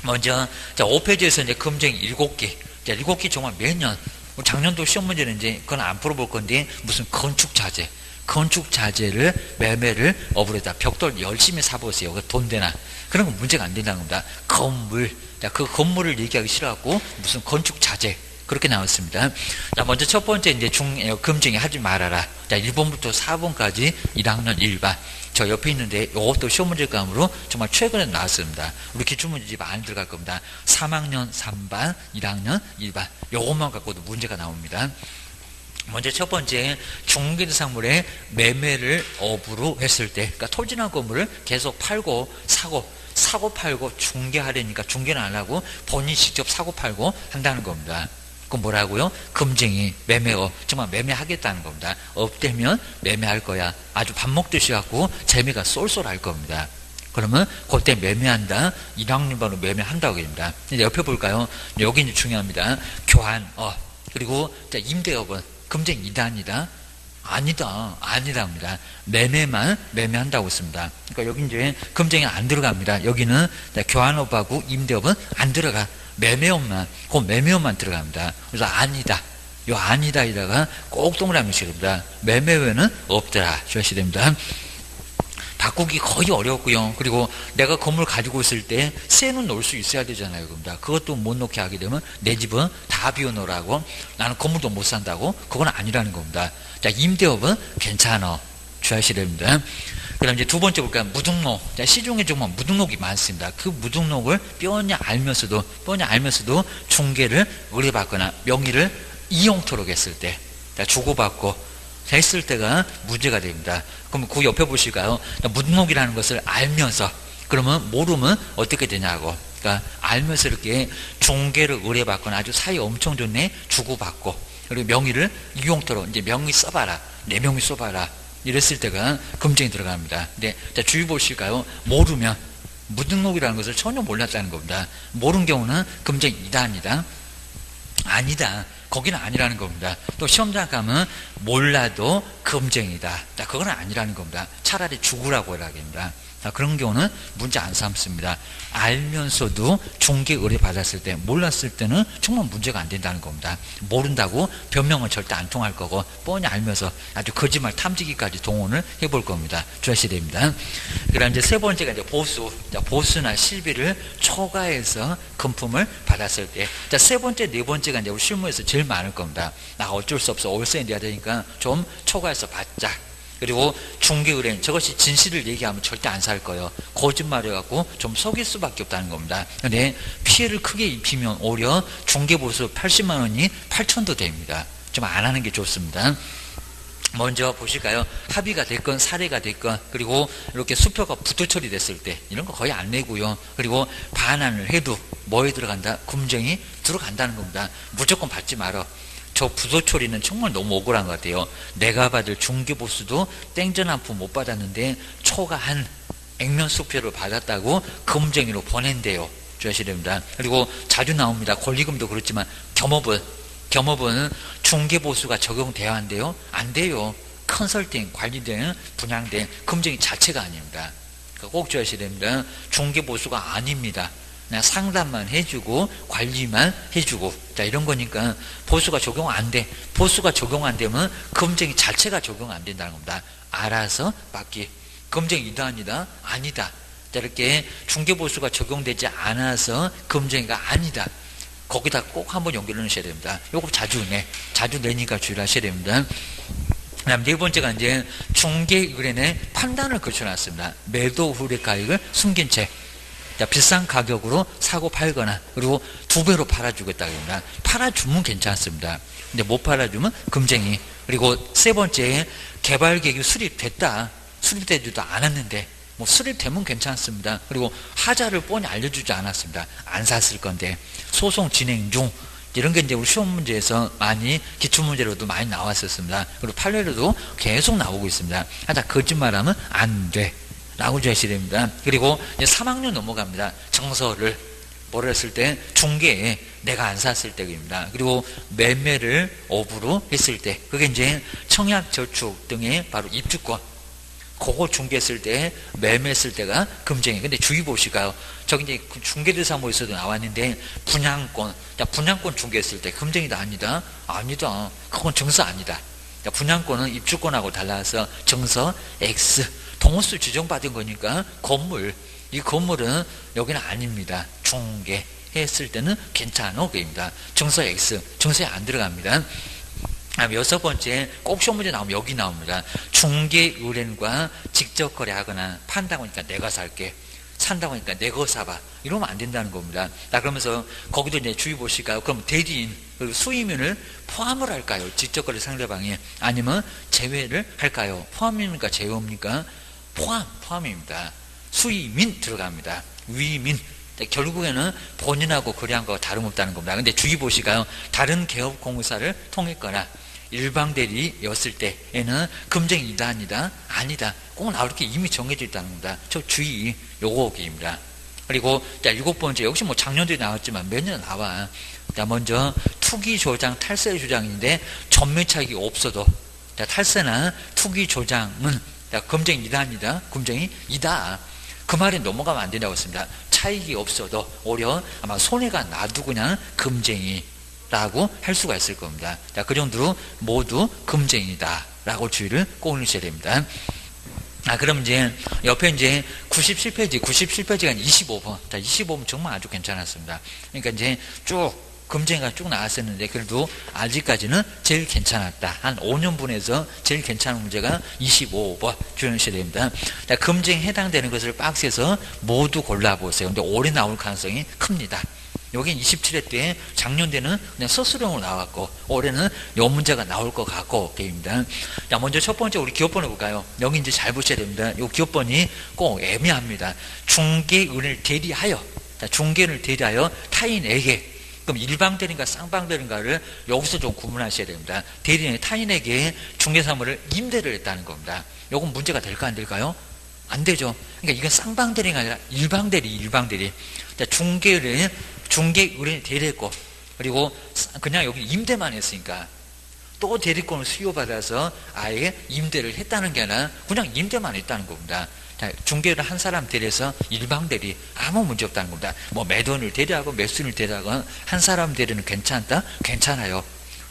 먼저, 자, 5페이지에서 이제 금쟁이 7개. 자, 7개 정말 매년, 작년도 시험 문제는 이제 그건 안 풀어볼 건데, 무슨 건축자재. 건축자재를 매매를 어부에다 벽돌 열심히 사보세요. 돈 되나. 그런 건 문제가 안 된다는 겁니다. 건물. 자, 그 건물을 얘기하기 싫어하고 무슨 건축자재. 그렇게 나왔습니다. 자, 먼저 첫 번째 이제 금쟁이 하지 말아라. 자, 1번부터 4번까지 1학년 1반. 저 옆에 있는데 이것도 시험 문제감으로 정말 최근에 나왔습니다. 우리 기출문제 많이 들어갈 겁니다. 3학년 3반, 1학년 1반. 요것만 갖고도 문제가 나옵니다. 먼저 첫 번째, 중개대상물의 매매를 업으로 했을 때, 그러니까 토지나 건물을 계속 팔고 사고 팔고 중개하려니까 중개는 안 하고 본인이 직접 사고 팔고 한다는 겁니다. 그건 뭐라고요? 금쟁이, 매매업, 정말 매매하겠다는 겁니다. 업되면 매매할 거야. 아주 밥 먹듯이 갖고 재미가 쏠쏠할 겁니다. 그러면 그때 매매한다. 1학년반으로 매매한다고 합니다. 이제 옆에 볼까요? 여기 이제 중요합니다. 교환업. 그리고 자, 임대업은 금쟁이 이다 아니다 아니다입니다. 매매만 매매한다고 했습니다. 그러니까 여기 이제 금쟁이 안 들어갑니다. 여기는 자, 교환업하고 임대업은 안 들어가. 매매업만 그 매매업만 들어갑니다. 그래서 아니다. 요 아니다에다가 꼭 동그라미 쳐야 됩니다. 매매 외에는 없더라. 주셔야 됩니다. 바꾸기 거의 어렵고요. 그리고 내가 건물 가지고 있을 때 세는 놓을 수 있어야 되잖아요. 그것도 못 놓게 하게 되면 내 집은 다 비워놓으라고 나는 건물도 못 산다고 그건 아니라는 겁니다. 자, 임대업은 괜찮아. 주셔야 됩니다. 그 다음 이제 두 번째 볼까요? 무등록. 자, 시중에 정말 무등록이 많습니다. 그 무등록을 뻔히 알면서도 중개를 의뢰받거나 명의를 이용토록 했을 때, 자, 주고받고 했을 때가 문제가 됩니다. 그럼 그 옆에 보실까요? 무등록이라는 것을 알면서, 그러면 모르면 어떻게 되냐고. 그러니까 알면서 이렇게 중개를 의뢰받거나 아주 사이 엄청 좋네 주고받고, 그리고 명의를 이용토록 이제 명의 써봐라, 내 명의 써봐라. 이랬을 때가 금쟁이 들어갑니다. 근데 자, 주의 보실까요? 모르면 무등록이라는 것을 전혀 몰랐다는 겁니다. 모르는 경우는 금쟁이 이다 아니다. 거기는 아니라는 겁니다. 또 시험장 가면 몰라도 금쟁이다. 자, 그건 아니라는 겁니다. 차라리 죽으라고 해라 합니다. 자, 그런 경우는 문제 안 삼습니다. 알면서도 중개 의뢰 받았을 때, 몰랐을 때는 정말 문제가 안 된다는 겁니다. 모른다고 변명은 절대 안 통할 거고, 뻔히 알면서 아주 거짓말 탐지기까지 동원을 해볼 겁니다. 주셔야 됩니다. 그 다음 이제 세 번째가 이제 보수. 자, 보수나 실비를 초과해서 금품을 받았을 때. 자, 세 번째, 네 번째가 이제 우리 실무에서 제일 많을 겁니다. 나 어쩔 수 없어. 월세 내야 되니까 좀 초과해서 받자. 그리고 중개 의뢰인 저것이 진실을 얘기하면 절대 안 살 거예요. 거짓말해갖고 좀 속일 수밖에 없다는 겁니다. 근데 피해를 크게 입히면 오히려 중개 보수 80만 원이 8천도 됩니다. 좀 안 하는 게 좋습니다. 먼저 보실까요? 합의가 됐건 사례가 됐건, 그리고 이렇게 수표가 부도 처리됐을 때 이런 거 거의 안 내고요. 그리고 반환을 해도 뭐에 들어간다? 금쟁이 들어간다는 겁니다. 무조건 받지 말아. 저 부도 처리는 정말 너무 억울한 것 같아요. 내가 받을 중개보수도 땡전 한 푼 못 받았는데 초과한 액면 수표를 받았다고 금쟁이로 보낸대요. 주셔야 됩니다. 그리고 자주 나옵니다. 권리금도 그렇지만 겸업은 중개보수가 적용돼야 한대요. 안 돼요. 컨설팅, 관리된, 분양된 금쟁이 자체가 아닙니다. 꼭 주셔야 됩니다. 중개보수가 아닙니다. 그냥 상담만 해주고 관리만 해주고, 자, 이런 거니까 보수가 적용 안 돼. 보수가 적용 안 되면 금쟁이 자체가 적용 안 된다는 겁니다. 알아서 받기. 금쟁이 이다 아니다. 자, 이렇게 중개보수가 적용되지 않아서 금쟁이가 아니다. 거기다 꼭 한번 연결을 넣으셔야 됩니다. 요거 자주 내니까 주의를 하셔야 됩니다. 그 다음 네 번째가 이제 중개 의뢰인의 판단을 거쳐놨습니다. 매도 후래 가액을 숨긴 채, 자, 비싼 가격으로 사고 팔거나, 그리고 2배로 팔아주겠다 합니다. 팔아주면 괜찮습니다. 근데 못 팔아주면 금쟁이. 그리고 세 번째, 개발 계획이 수립되지도 않았는데 뭐 수립되면 괜찮습니다. 그리고 하자를 뻔히 알려주지 않았습니다. 안 샀을 건데 소송 진행 중, 이런 게 이제 우리 시험 문제에서 많이, 기출문제로도 많이 나왔었습니다. 그리고 판례로도 계속 나오고 있습니다. 하자 거짓말하면 안 돼 라고 주셔야 됩니다. 그리고 이제 3학년 넘어갑니다. 정서를 뭐라 했을 때, 중개에 내가 안 샀을 때입니다. 그리고 매매를 업으로 했을 때, 그게 이제 청약저축 등의 바로 입주권, 그거 중개했을 때, 매매했을 때가 금쟁이. 근데 주의 보실까요? 저기 이제 중개대사모에서도 나왔는데, 분양권, 자, 분양권 중개했을 때 금쟁이다 아니다? 아니다. 그건 정서 아니다. 자, 분양권은 입주권하고 달라서 정서 X, 동호수 지정받은 거니까 건물, 이 건물은 여기는 아닙니다. 중개 했을 때는 괜찮아 그입니다. 정서 X, 정서에 안 들어갑니다. 여섯 번째, 꼭 시험 문제 나오면 여기 나옵니다. 중개 의뢰인과 직접 거래하거나 판다고 하니까 내가 살게, 산다고 하니까 내 거 사봐, 이러면 안 된다는 겁니다. 자, 그러면서 거기도 이제 주의 보실까요? 그럼 대리인 그리고 수임인을 포함을 할까요? 직접 거래 상대방이, 아니면 제외를 할까요? 포함입니까 제외입니까? 포함입니다. 수임인 들어갑니다. 위민, 결국에는 본인하고 거래한 거와 다름없다는 겁니다. 근데 주의 보실까요? 다른 개업 공사를 통했거나 일방 대리였을 때에는 금쟁이 이다 아니다 꼭 나올 게 이미 정해져 있다는 겁니다. 저 주의, 요거입니다. 그리고 자, 일곱 번째, 역시 뭐 작년도에 나왔지만 매년 나와. 자, 먼저 투기 조장, 탈세 조장인데 전매차익이 없어도 자, 탈세나 투기 조장은 금쟁이 이다입니다. 금쟁이 이다. 그 말에 넘어가면 안 된다고 했습니다. 차익이 없어도 오히려 아마 손해가 나도 그냥 금쟁이라고 할 수가 있을 겁니다. 자, 그 정도로 모두 금쟁이다라고 주의를 꼭 넣으셔야 됩니다. 그럼 이제 옆에 이제 97페이지가 25번. 자, 25번 정말 아주 괜찮았습니다. 그러니까 이제 쭉 금쟁이가 쭉 나왔었는데 그래도 아직까지는 제일 괜찮았다. 한 5년분에서 제일 괜찮은 문제가 25번 주의하셔야 됩니다. 자, 금쟁이 해당되는 것을 박스에서 모두 골라보세요. 근데 올해 나올 가능성이 큽니다. 여기 27회 때 작년에는 그냥 서술형으로 나왔고 올해는 요 문제가 나올 것 같고 게임입니다. 자, 먼저 첫 번째 우리 기업번 해볼까요? 여기 이제 잘 보셔야 됩니다. 요 기업번이 꼭 애매합니다. 중개은을 대리하여, 자, 중개를 대리하여 타인에게, 그럼 일방대리인가 쌍방대리인가를 여기서 좀 구분하셔야 됩니다. 대리인이 타인에게 중개사물을 임대를 했다는 겁니다. 요건 문제가 될까 안 될까요? 안 되죠. 그러니까 이건 쌍방대리가 아니라 일방대리. 자, 중개의뢰인을 대리했고 그리고 그냥 여기 임대만 했으니까 또 대리권을 수요받아서 아예 임대를 했다는 게 아니라 그냥 임대만 했다는 겁니다. 자, 중개를 한 사람 대리해서 일방대리 아무 문제 없다는 겁니다. 뭐 매도인을 대리하고 매수인을 대리하고 한 사람 대리는 괜찮다? 괜찮아요.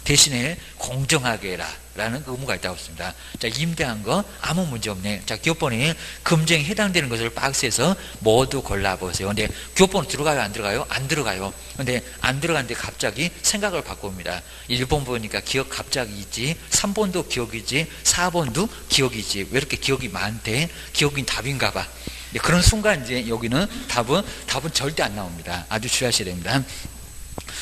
대신에 공정하게 해라 라는 의무가 있다고 했습니다. 자, 임대한 거 아무 문제 없네. 자, 기업번에 금쟁이 해당되는 것을 박스에서 모두 골라보세요. 근데 기업번 들어가요 안 들어가요? 안 들어가요. 근데 안 들어가는데 갑자기 생각을 바꿉니다. 1번 보니까 기억 갑자기 있지, 3번도 기억이지, 4번도 기억이지, 왜 이렇게 기억이 많대? 기억이 답인가 봐. 그런 순간 이제 여기는 답은 절대 안 나옵니다. 아주 주의하셔야 됩니다.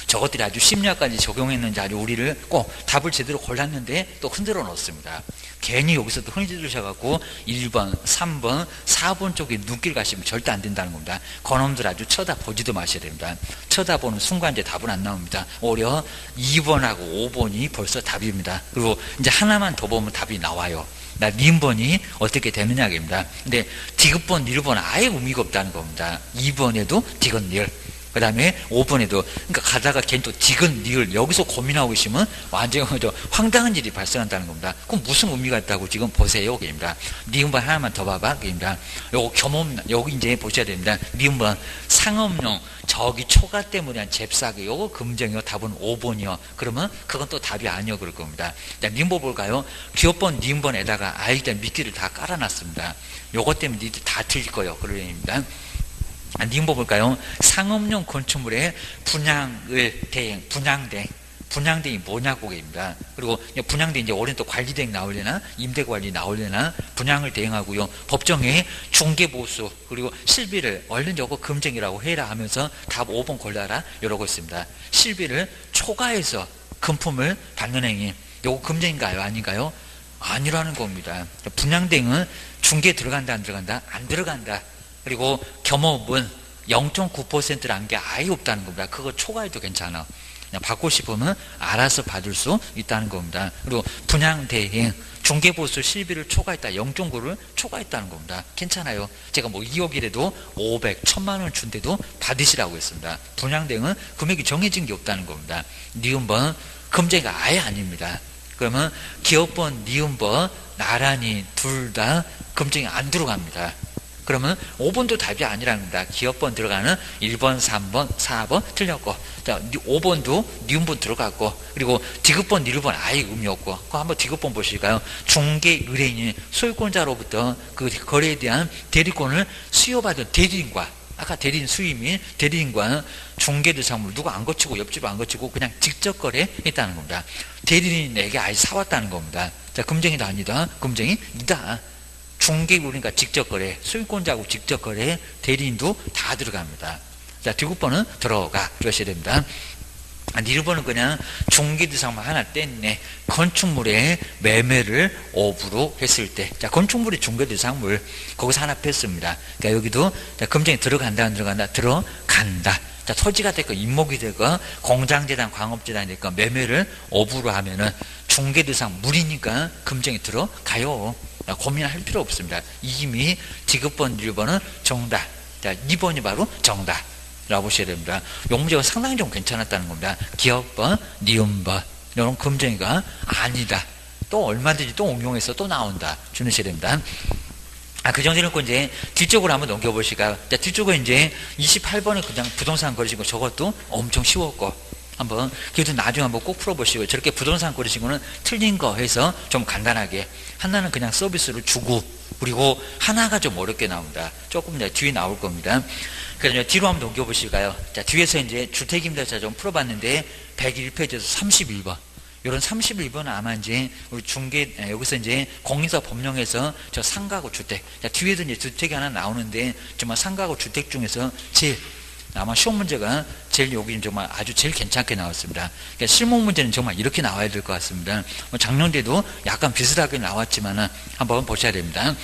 저것들이 아주 심리학까지 적용했는지 아주 우리를 꼭 답을 제대로 골랐는데 또 흔들어 놓습니다. 괜히 여기서 또 흔들으셔갖고 1번, 3번, 4번 쪽에 눈길 가시면 절대 안 된다는 겁니다. 그놈들 아주 쳐다보지도 마셔야 됩니다. 쳐다보는 순간 이제 답은 안 나옵니다. 오히려 2번하고 5번이 벌써 답입니다. 그리고 이제 하나만 더 보면 답이 나와요. 니은번이 어떻게 되느냐입니다. 근데 디귿번, 니을번 아예 의미가 없다는 겁니다. 2번에도 디귿, 니을. 그 다음에 5번에도, 그러니까 가다가 걔는 또 디귿, 니을 여기서 고민하고 계시면 완전히 황당한 일이 발생한다는 겁니다. 그럼 무슨 의미가 있다고 지금 보세요. 그입니다. 니은번 하나만 더 봐봐. 그입니다. 요거 겸업, 여기 이제 보셔야 됩니다. 니은번 상업용, 저기 초과 때문에 한 잽싸게, 요거 금정이요. 답은 5번이요. 그러면 그건 또 답이 아니요. 그럴 겁니다. 자, 니은번 볼까요? 기업번, 니은번에다가 일단 미끼를 다 깔아놨습니다. 요것 때문에 니들 다 틀릴 거예요. 그럴 의미입니다. 니은번 볼까요? 상업용 건축물의 분양을 대행, 분양대행이 뭐냐고 입니다. 그리고 분양대 이제 올해 또 관리대행 나오려나, 임대관리 나오려나, 분양을 대행하고요. 법정에 중개보수, 그리고 실비를 얼른 저거 금쟁이라고 해라 하면서 답 5번 골라라, 이러고 있습니다. 실비를 초과해서 금품을 받는 행위, 요거 금쟁인가요? 아닌가요? 아니라는 겁니다. 분양대행은 중개에 들어간다, 안 들어간다? 안 들어간다. 그리고 겸업은 0.9%라는 게 아예 없다는 겁니다. 그거 초과해도 괜찮아. 그냥 받고 싶으면 알아서 받을 수 있다는 겁니다. 그리고 분양대행, 중개보수 실비를 초과했다. 0.9를 초과했다는 겁니다. 괜찮아요. 제가 뭐 2억이라도 500, 1000만 원 준대도 받으시라고 했습니다. 분양대행은 금액이 정해진 게 없다는 겁니다. 니은번, 금쟁이가 아예 아닙니다. 그러면 기업번, 니은번 나란히 둘 다 금쟁이 안 들어갑니다. 그러면 5번도 답이 아니라는 겁니다. 기업번 들어가는 1번, 3번, 4번 틀렸고, 자, 5번도 니은번 들어갔고, 그리고 디귿번, 니을번 아예 의미 없고, 그거 한번 디귿번 보실까요? 중개 의뢰인이 소유권자로부터 그 거래에 대한 대리권을 수요받은 대리인과, 아까 대리인 수임인 대리인과 중개대상물 누가 안 거치고 옆집 안 거치고 그냥 직접 거래했다는 겁니다. 대리인에게 아예 사왔다는 겁니다. 자, 금쟁이다 아니다? 금쟁이다. 중개 우리가 직접 거래, 소유권자하고 직접 거래, 대리인도 다 들어갑니다. 자, 디귿번은 들어가 주셔야 됩니다. 니을번은 그냥 중개대상물 하나 뗐네. 건축물의 매매를 업으로 했을 때, 자, 건축물의 중개대상물 거기서 하나 뺐습니다. 그러니까 여기도 금쟁이 들어간다 안 들어간다? 들어간다. 자, 토지가 됐건 임목이 됐건 공장재단, 광업재단이 됐건 매매를 업으로 하면은 중개대상물이니까 금쟁이 들어가요. 고민할 필요 없습니다. 이미 디귿번, 니을번은 정답. 자, 2번이 바로 정답. 라고 보셔야 됩니다. 이 문제가 상당히 좀 괜찮았다는 겁니다. 기억번, 니은번 이런 검정이가 아니다. 또 얼마든지 또 응용해서 또 나온다. 주무셔야 됩니다. 그 정도 놓고 이제 뒤쪽으로 한번 넘겨보실까요? 뒤쪽은 이제 28번에 그냥 부동산 거리시고 저것도 엄청 쉬웠고 한번 그래도 나중에 한번 꼭 풀어보시고 저렇게 부동산 거리시고는 틀린 거 해서 좀 간단하게 하나는 그냥 서비스를 주고 그리고 하나가 좀 어렵게 나옵니다. 조금 이제 뒤에 나올 겁니다. 그래서 뒤로 한번 넘겨보실까요? 자, 뒤에서 이제 주택임대차 좀 풀어봤는데 101페이지에서 31번. 이런 31번은 아마 이제 우리 여기서 이제 공인사 법령에서 저 상가구 주택. 자, 뒤에도 이제 주택이 하나 나오는데 정말 상가구 주택 중에서 제일 아마 시험 문제가 제일 여기 정말 아주 제일 괜찮게 나왔습니다. 그러니까 실무 문제는 정말 이렇게 나와야 될 것 같습니다. 작년에도 약간 비슷하게 나왔지만은 한번 보셔야 됩니다.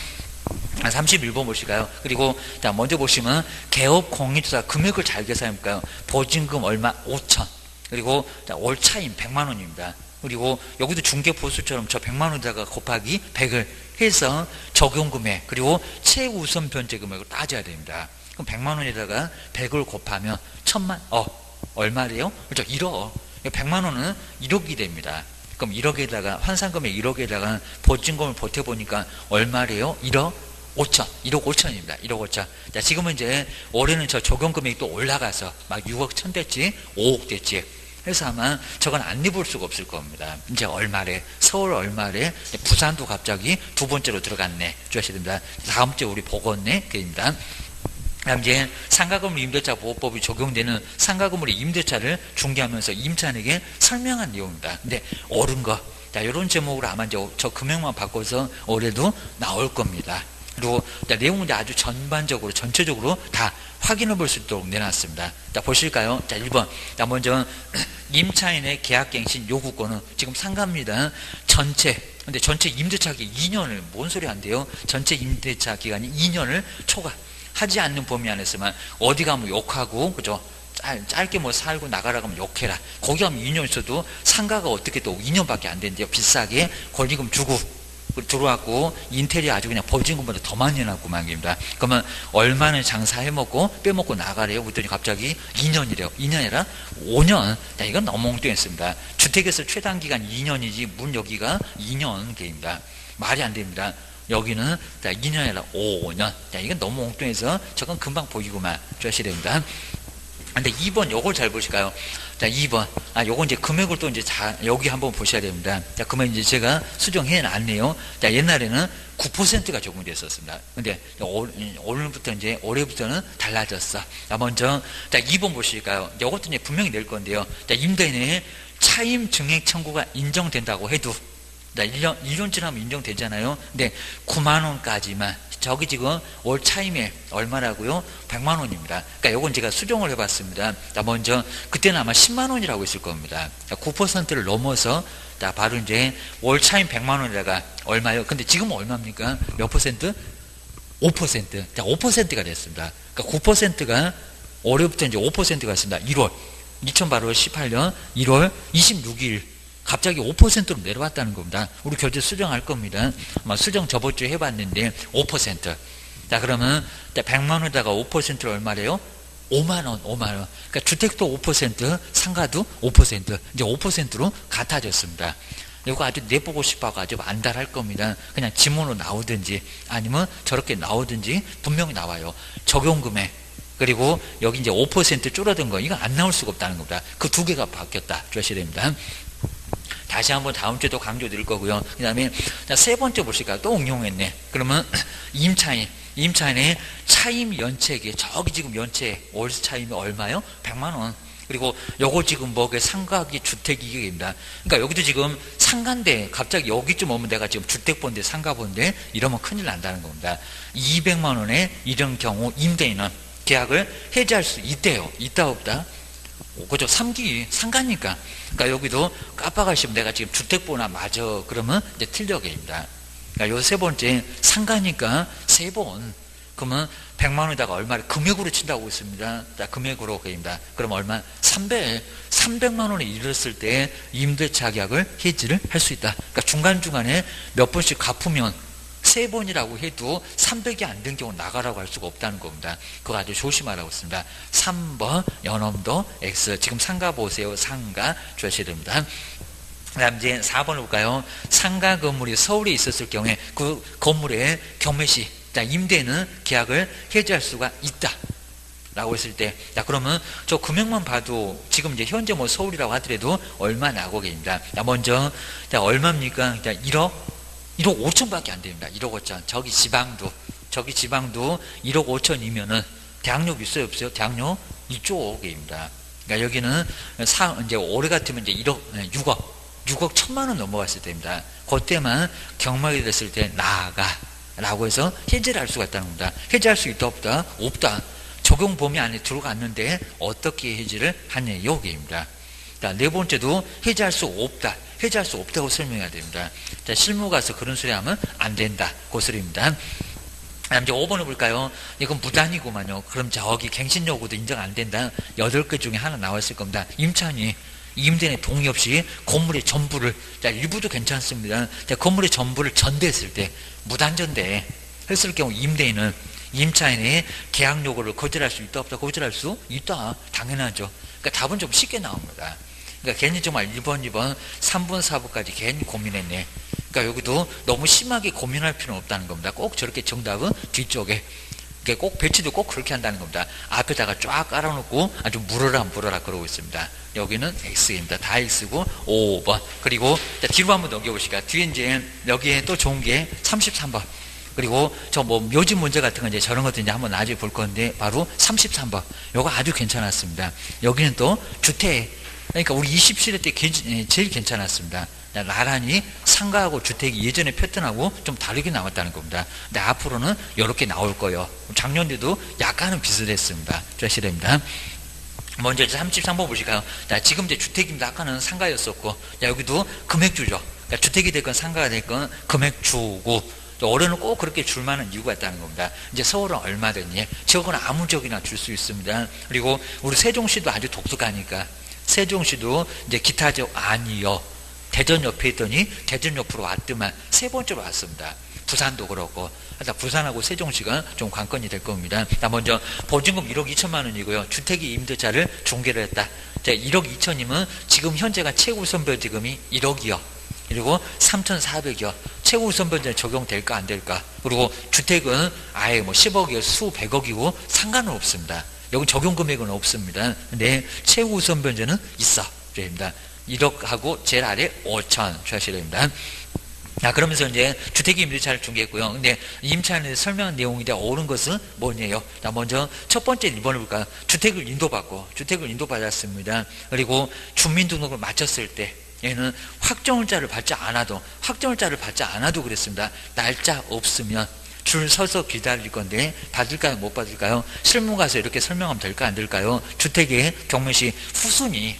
31번 보실까요? 그리고 자, 먼저 보시면 개업 공인주사 금액을 잘 계산해볼까요? 보증금 얼마 5천 그리고 자, 월 차임 100만 원입니다. 그리고 여기도 중개보수처럼 저 100만 원에다가 곱하기 100을 해서 적용금액 그리고 최우선 변제 금액을 따져야 됩니다. 그럼 100만 원에다가 100을 곱하면 1000만 얼마래요? 그렇죠? 1억. 100만 원은 1억이 됩니다. 그럼 1억에다가 환산금액 1억에다가 보증금을 보태보니까 얼마래요? 1억 5천. 1억 5천입니다. 1억 5천. 자, 지금은 이제 올해는 저 적용금액이 또 올라가서 막 6억 1천 됐지 5억 됐지 그래서 아마 저건 안 입을 수가 없을 겁니다. 이제 얼마래? 서울 얼마래? 부산도 갑자기 두 번째로 들어갔네. 주셔야 됩니다. 다음 주에 우리 보겠네. 그입니다. 다음 이제 상가건물 임대차 보호법이 적용되는 상가건물의 임대차를 중개하면서 임차인에게 설명한 내용입니다. 근데 옳은 거. 자, 이런 제목으로 아마 이제 저 금액만 바꿔서 올해도 나올 겁니다. 그리고 자, 내용은 이제 아주 전반적으로 전체적으로 다 확인해 볼 수 있도록 내놨습니다. 자, 보실까요? 자, 1번. 자, 먼저 임차인의 계약갱신 요구권은 지금 상가입니다. 근데 전체 임대차 기간 2년을 뭔 소리 한대요? 전체 임대차 기간이 2년을 초과하지 않는 범위 안에서만 어디 가면 욕하고 그죠? 짧게 뭐 살고 나가라고 하면 욕해라. 거기 가면 2년 있어도 상가가 어떻게 또 2년밖에 안 되는데요. 비싸게 권리금 주고 들어왔고 인테리어 아주 그냥 보증금보다 더 많이 해놨고 말입니다. 그러면 얼마는 장사해먹고 빼먹고 나가래요. 그랬더니 갑자기 2년이래요. 2년이 아니라 5년. 야, 이건 너무 엉뚱했습니다. 주택에서 최단기간 2년이지 문 여기가 2년 개입니다. 말이 안 됩니다. 여기는 2년이 아니라 5년. 야, 이건 너무 엉뚱해서 저건 금방 보이고만 주셔야 됩니다. 근데 2번 요걸 잘 보실까요? 자, 2번. 요건 이제 금액을 또 이제 여기 한번 보셔야 됩니다. 자, 금액 이제 제가 수정해 놨네요. 자, 옛날에는 9%가 적용됐었습니다. 근데 올해부터는 달라졌어. 자, 먼저, 자, 2번 보실까요? 요것도 이제 분명히 낼 건데요. 자, 임대인의 차임 증액 청구가 인정된다고 해도, 자, 1년 지나면 인정되잖아요. 근데 9만원까지만. 저기 지금 월 차임에 얼마라고요? 100만 원입니다. 그러니까 요건 제가 수정을 해봤습니다. 자, 먼저 그때는 아마 10만 원이라고 했을 겁니다. 자, 9%를 넘어서 자, 바로 이제 월 차임 100만 원에다가 얼마요? 근데 지금은 얼마입니까? 몇 퍼센트? 5%. 자, 5%가 됐습니다. 그러니까 9%가 올해부터 이제 5%가 됐습니다. 1월 2018년 1월 26일 갑자기 5%로 내려왔다는 겁니다. 우리 결제 수정할 겁니다. 아마 수정 저번 주에 해봤는데 5%. 자, 그러면 100만 원에다가 5%를 얼마래요? 5만 원, 5만 원. 그러니까 주택도 5%, 상가도 5%. 이제 5%로 같아졌습니다. 이거 아주 내보고 싶어가지고 안달할 겁니다. 그냥 지문으로 나오든지 아니면 저렇게 나오든지 분명히 나와요. 적용금액. 그리고 여기 이제 5% 줄어든 거 이거 안 나올 수가 없다는 겁니다. 그 두 개가 바뀌었다. 주셔야 됩니다. 다시 한번 다음 주에도 강조드릴 거고요. 그 다음에 세 번째 보실까요? 또 응용했네. 그러면 임차인의 차임 연체액이 저기 지금 연체 월 차임이 얼마요? 100만 원. 그리고 요거 지금 뭐게 상가기 주택이익입니다. 그러니까 여기도 지금 상가인데 갑자기 여기쯤 오면 내가 지금 주택 본데 상가 본데 이러면 큰일 난다는 겁니다. 200만 원에 이런 경우 임대인은 계약을 해지할 수 있대요. 있다 없다? 그죠? 3기 상가니까. 그러니까 여기도 깜빡하시면 내가 지금 주택보나 맞아. 그러면 이제 틀려게입니다. 그러니까 요 세 번째 상가니까 세 번. 그러면 100만 원에다가 얼마를 금액으로 친다고 있습니다. 자, 금액으로 게입니다. 그럼 얼마? 300만 원에 이르렀을 때 임대차 계약을 해지를 할 수 있다. 그러니까 중간중간에 몇 번씩 갚으면 세 번이라고 해도 300이 안 된 경우 나가라고 할 수가 없다는 겁니다. 그거 아주 조심하라고 했습니다. 3번 연엄도 X. 지금 상가 보세요. 상가 주셔야 됩니다. 그 다음 이제 4번을 볼까요? 상가 건물이 서울에 있었을 경우에 그 건물의 경매시, 임대는 계약을 해지할 수가 있다 라고 했을 때, 자, 그러면 저 금액만 봐도 지금 이제 현재 뭐 서울이라고 하더라도 얼마 나고 계십니다. 자, 먼저, 자, 얼마입니까? 자, 1억 5천밖에 안 됩니다. 1억 5천. 저기 지방도 1억 5천이면은 대학력 있어요, 없어요? 대학력 이쪽입니다. 그러니까 여기는 이제 올해 같으면 이제 6억 1천만 원 넘어갔을 때입니다. 그때만 경매가 됐을 때 나가라고 해서 해지를 할 수가 있다는 겁니다. 해지할 수 있다 없다? 없다. 적용 범위 안에 들어갔는데 어떻게 해지를 하냐 여기입니다. 자, 네 번째도 해지할 수 없다. 해지할 수 없다고 설명해야 됩니다. 자, 실무 가서 그런 소리 하면 안 된다. 그 소리입니다. 이제 5번을 볼까요? 이건 무단이구만요. 그럼 저기 갱신요구도 인정 안 된다. 8개 중에 하나 나왔을 겁니다. 임차인이 임대인의 동의 없이 건물의 전부를, 자, 일부도 괜찮습니다. 자, 건물의 전부를 전대했을 때, 무단전대 했을 경우 임대인은 임차인의 계약 요구를 거절할 수 있다 없다? 거절할 수 있다. 당연하죠. 그러니까 답은 좀 쉽게 나옵니다. 그러니까 괜히 정말 1번, 2번, 3번, 4번까지 괜히 고민했네. 그러니까 여기도 너무 심하게 고민할 필요는 없다는 겁니다. 꼭 저렇게 정답은 뒤쪽에. 꼭 배치도 꼭 그렇게 한다는 겁니다. 앞에다가 쫙 깔아놓고 아주 물어라 그러고 있습니다. 여기는 X입니다. 다 X고 5번. 그리고 뒤로 한번 넘겨보실까요? 뒤에 이제 여기에 또 좋은 게 33번. 그리고 저 뭐 묘지 문제 같은 거 이제 저런 것도 이제 한번 나중에 볼 건데 바로 33번. 요거 아주 괜찮았습니다. 여기는 또 주택. 그러니까 우리 20시대 때 제일 괜찮았습니다. 나란히 상가하고 주택이 예전에 패턴하고 좀 다르게 나왔다는 겁니다. 근데 앞으로는 이렇게 나올 거예요. 작년에도 약간은 비슷했습니다. 주시됩니다. 먼저 이제 33번 보실까요? 자, 지금 이제 주택입니다. 아까는 상가였었고, 자, 여기도 금액주죠. 그러니까 주택이 됐건 상가가 됐건 금액주고, 올해는 꼭 그렇게 줄 만한 이유가 있다는 겁니다. 이제 서울은 얼마든지, 지역은 아무 지역이나 줄 수 있습니다. 그리고 우리 세종시도 아주 독특하니까, 세종시도 이제 기타 지역 아니요. 대전 옆에 있더니 대전 옆으로 왔더만 세 번째로 왔습니다. 부산도 그렇고. 부산하고 세종시가 좀 관건이 될 겁니다. 먼저 보증금 1억 2천만 원이고요. 주택이 임대차를 중개를 했다. 1억 2천이면 지금 현재가 최우선 변제금이 1억이요. 그리고 3,400이요. 최우선 변제 적용될까 안 될까. 그리고 주택은 아예 뭐 10억이요, 수백억이고 상관은 없습니다. 여기 적용 금액은 없습니다. 근데 최우선 변제는 있어. 입니다. 1억하고 제일 아래 5천 주셔야 됩니다. 자, 그러면서 이제 주택 임대차를 중개했고요. 근데 임차인에 설명한 내용인데 옳은 것은 뭐냐요? 자, 먼저 첫 번째 1번을 볼까요? 주택을 인도받았습니다. 그리고 주민등록을 마쳤을 때 얘는 확정일자를 받지 않아도 그랬습니다. 날짜 없으면 줄 서서 기다릴 건데 받을까요? 못 받을까요? 실무 가서 이렇게 설명하면 될까 안 될까요? 주택의 경매시 후순위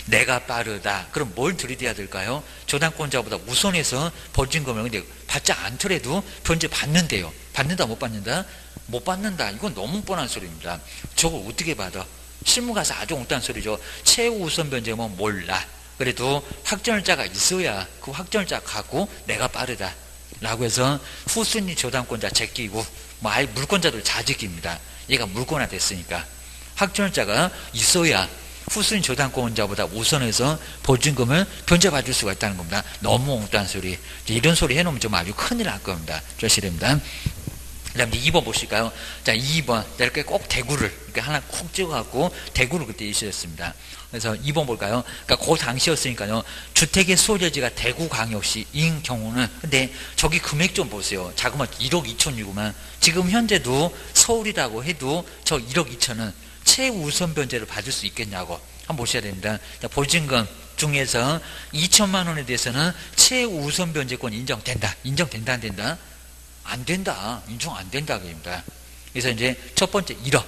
내가 빠르다. 그럼 뭘 들이대야 될까요? 저당권자보다 우선해서 보증금을 근데 받지 않더라도 변제 받는데요. 받는다 못 받는다? 못 받는다. 이건 너무 뻔한 소리입니다. 저걸 어떻게 받아? 실무 가서 아주 엉뚱한 소리죠. 최우선 변제면 몰라. 그래도 확정일자가 있어야 그 확정일자 갖고 내가 빠르다 라고 해서 후순위 저당권자 제끼고 뭐 아예 물권자들 자제깁니다. 얘가 물권화 됐으니까 확정일자가 있어야 후순위 저당권자보다 우선해서 보증금을 변제받을 수가 있다는 겁니다. 너무 엉뚱한 소리. 이런 소리 해놓으면 좀 아주 큰일 날 겁니다. 조심됩니다. 그 다음에 2번 보실까요? 자, 2번. 이렇게 꼭 대구를, 이렇게 하나 콕 찍어갖고 대구를 그때 이슈했습니다. 그래서 2번 볼까요? 그러니까 그 당시였으니까요. 주택의 소재지가 대구광역시인 경우는, 근데 저기 금액 좀 보세요. 자그마치 1억 2천이구만. 지금 현재도 서울이라고 해도 저 1억 2천은 최우선 변제를 받을 수 있겠냐고 한번 보셔야 됩니다. 자, 보증금 중에서 2천만 원에 대해서는 최우선 변제권이 인정된다. 안 된다? 안 된다. 인정 안 된다. 그입니다. 그래서 이제 첫 번째 1억,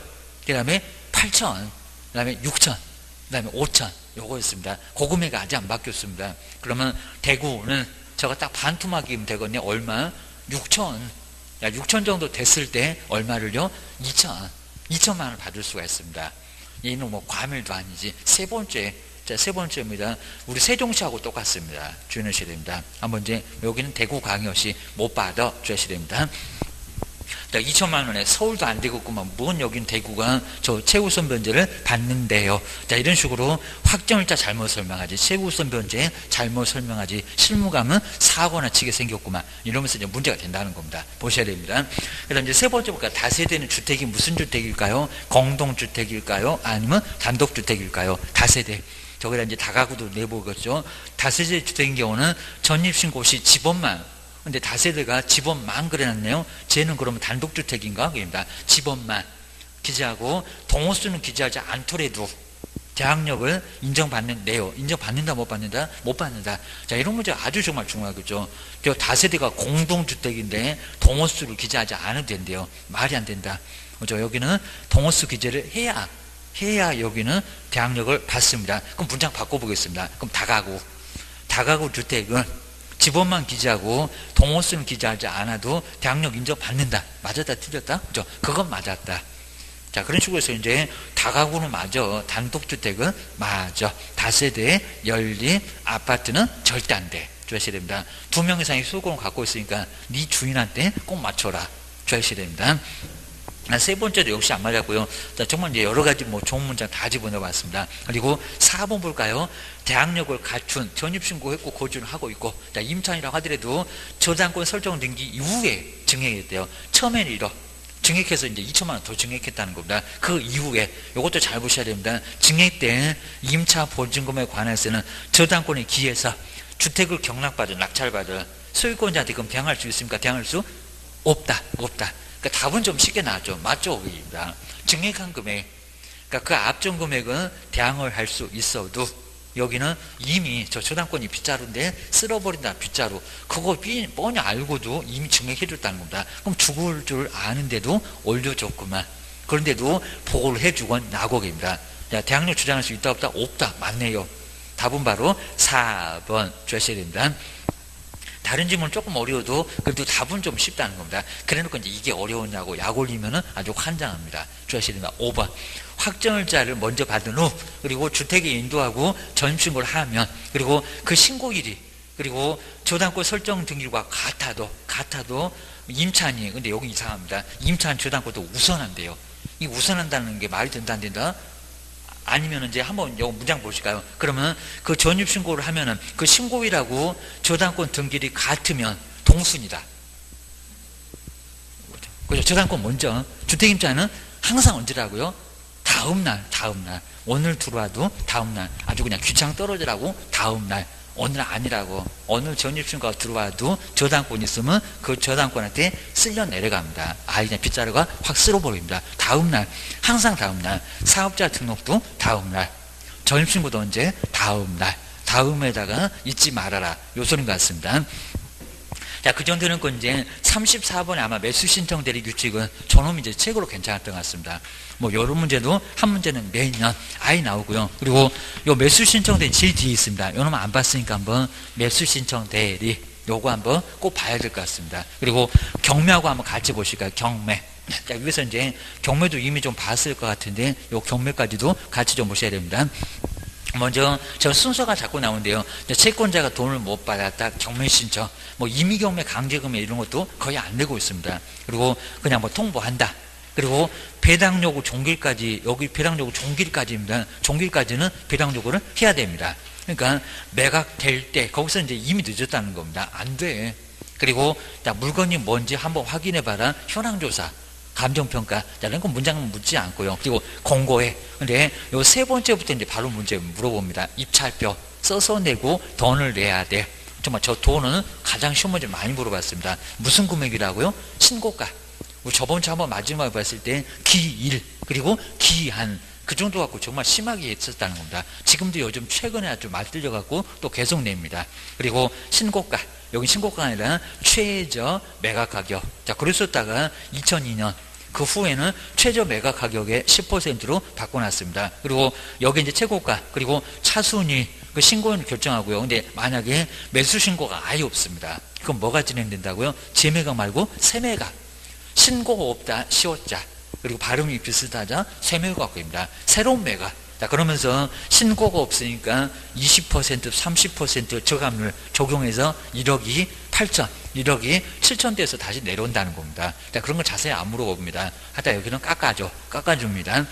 그 다음에 8천, 그 다음에 6천, 그 다음에 5천, 요거였습니다. 고금액이 아직 안 바뀌었습니다. 그러면 대구는 저거 딱 반토막이면 되거든요. 얼마? 6천. 6천 정도 됐을 때 얼마를요? 2천만 원을 받을 수가 있습니다. 얘는 뭐 과밀도 아니지. 세 번째 자, 세 번째입니다. 우리 세종시하고 똑같습니다. 주의하셔야 됩니다. 한번 이제 여기는 대구 광역시 못 받아 주셔야 됩니다. 자, 2천만 원에 서울도 안 되겠구만. 뭔 여긴 대구가 저 최우선 변제를 받는데요. 자, 이런 식으로 확정일자 잘못 설명하지, 최우선 변제 잘못 설명하지, 실무감은 사고나 치게 생겼구만. 이러면서 이제 문제가 된다는 겁니다. 보셔야 됩니다. 그다음 이제 세 번째 볼까요? 다세대는 주택이 무슨 주택일까요? 공동주택일까요? 아니면 단독주택일까요? 다세대. 저기다 이제 다가구도 내보겠죠. 다세대 주택인 경우는 전입신고 시 집원만. 근데 다세대가 집원만 그래놨네요. 쟤는 그러면 단독주택인가? 그럽니다. 집원만 기재하고 동호수는 기재하지 않더라도 대항력을 인정받는데요. 인정받는다 못 받는다? 못 받는다. 자, 이런 문제 아주 정말 중요하겠죠. 다세대가 공동주택인데 동호수를 기재하지 않아도 된대요. 말이 안 된다. 그죠? 여기는 동호수 기재를 해야 여기는 대항력을 받습니다. 그럼 문장 바꿔보겠습니다. 그럼 다가구 주택은 집원만 기재하고 동호수는 기재하지 않아도 대항력 인정받는다. 맞았다 틀렸다? 그죠? 그건 맞았다. 자, 그런 식으로 해서 이제 다가구는 맞아, 단독주택은 맞아, 다세대 연립 아파트는 절대 안 돼. 주셔야 됩니다. 2명 이상의 수도권을 갖고 있으니까 네 주인한테 꼭 맞춰라. 주셔야 됩니다. 세 번째도 역시 안 맞았고요. 자, 정말 이제 여러 가지 뭐 좋은 문장 다 집어넣어봤습니다. 그리고 4번 볼까요? 대항력을 갖춘 전입신고했고 거주를 하고 있고, 자, 임차인이라고 하더라도 저당권 설정 등기 이후에 증액했대요. 처음에는 이러 증액해서 이제 2천만 원 더 증액했다는 겁니다. 그 이후에 이것도 잘 보셔야 됩니다. 증액 때 임차 보증금에 관해서는 저당권에 기해서 주택을 경락받은 낙찰받은 소유권자한테 그럼 대항할 수 있습니까? 대항할 수 없다. 그러니까 답은 좀 쉽게 나왔죠. 맞죠? 그입니다. 증액한 금액, 그러니까 그 앞전 금액은 대항을 할 수 있어도 여기는 이미 저 저당권이 빗자루인데 쓸어버린다. 빗자루. 그거 뻔히 알고도 이미 증액해줬다는 겁니다. 그럼 죽을 줄 아는데도 올려줬구만. 그런데도 보고를 해주건 나고입니다. 대항력 주장할 수 있다 없다? 없다. 맞네요. 답은 바로 4번 주셔야 됩니다. 다른 질문은 조금 어려워도 그래도 답은 좀 쉽다는 겁니다. 그래놓고 이제 이게 어려웠냐고 약 올리면은 아주 환장합니다. 주셔야 됩니다. 5번. 확정일자를 먼저 받은 후, 그리고 주택에 인도하고 전입신고를 하면, 그리고 그 신고일이, 그리고 저당권 설정 등기일과 같아도 임차인이, 근데 여기 이상합니다. 임차인 저당권도 우선한대요. 이 우선한다는 게 말이 된다 안 된다? 아니면 이제 한번 요 문장 보실까요? 그러면 그 전입신고를 하면은 그 신고일하고 저당권 등기일이 같으면 동순이다. 그죠? 저당권 먼저. 주택임차는 항상 언제라고요? 다음날. 오늘 들어와도 다음날. 아주 그냥 귀창 떨어지라고 다음날. 오늘 아니라고. 오늘 전입신고가 들어와도 저당권 있으면 그 저당권한테 쓸려 내려갑니다. 그냥 빗자루가 확 쓸어버립니다. 다음날. 항상 다음날. 사업자 등록도 다음날. 전입신고도 언제? 다음날. 다음에다가 잊지 말아라. 요 소린 것 같습니다. 자, 그 정도는 이제 34번에 아마 매수 신청 대리 규칙은 저놈이 이제 책으로 괜찮았던 것 같습니다. 뭐 여러 문제도 한 문제는 매년 아예 나오고요. 그리고 요 매수 신청 대리 제일 뒤에 있습니다. 요놈 안 봤으니까 한번 매수 신청 대리 요거 한번 꼭 봐야 될 것 같습니다. 그리고 경매하고 한번 같이 보실까요? 경매. 자, 여기서 이제 경매도 이미 좀 봤을 것 같은데 요 경매까지도 같이 좀 보셔야 됩니다. 먼저 저 순서가 자꾸 나오는데요. 채권자가 돈을 못 받았다. 경매 신청. 뭐 임의경매, 강제경매 이런 것도 거의 안 내고 있습니다. 그리고 그냥 뭐 통보한다. 그리고 배당 요구 종결까지, 여기 배당 요구 종결까지입니다. 종결까지는 배당 요구를 해야 됩니다. 그러니까 매각될 때 거기서 이제 이미 늦었다는 겁니다. 안 돼. 그리고 자, 물건이 뭔지 한번 확인해 봐라. 현황조사. 감정평가. 자, 이런 건 문장은 묻지 않고요. 그리고 공고해. 근데 요 세 번째부터 이제 바로 문제 물어봅니다. 입찰표 써서 내고 돈을 내야 돼. 정말 저 돈은 가장 쉬운 문제 많이 물어봤습니다. 무슨 금액이라고요? 신고가. 우리 저번 주 한번 마지막에 봤을 때 기일, 그리고 기한. 그 정도 갖고 정말 심하게 했었다는 겁니다. 지금도 요즘 최근에 아주 맞들려갖고 또 계속 냅니다. 그리고 신고가. 여기 신고가가 아니라 최저 매각 가격. 자, 그랬었다가 2002년 그 후에는 최저 매각 가격의 10%로 바꿔놨습니다. 그리고 여기 이제 최고가, 그리고 차순위, 그 신고는 결정하고요. 근데 만약에 매수 신고가 아예 없습니다. 그럼 뭐가 진행된다고요? 재매각 말고 세매각. 신고가 없다, 시옷자. 그리고 발음이 비슷하자 세매각입니다. 새로운 매각. 자, 그러면서 신고가 없으니까 20%, 30% 저감률 적용해서 1억이 8천, 1억이 7천 대에서 다시 내려온다는 겁니다. 자, 그런 거 자세히 안 물어봅니다. 하다 여기는 깎아줍니다.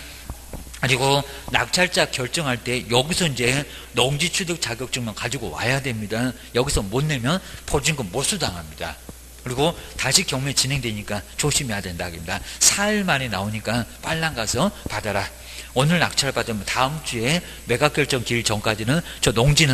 그리고 낙찰자 결정할 때 여기서 이제 농지취득 자격증만 가지고 와야 됩니다. 여기서 못 내면 보증금 몰수당합니다. 그리고 다시 경매 진행되니까 조심해야 된다입니다. 4일 만에 나오니까 빨랑 가서 받아라. 오늘 낙찰 받으면 다음 주에 매각 결정 기일 전까지는 저 농지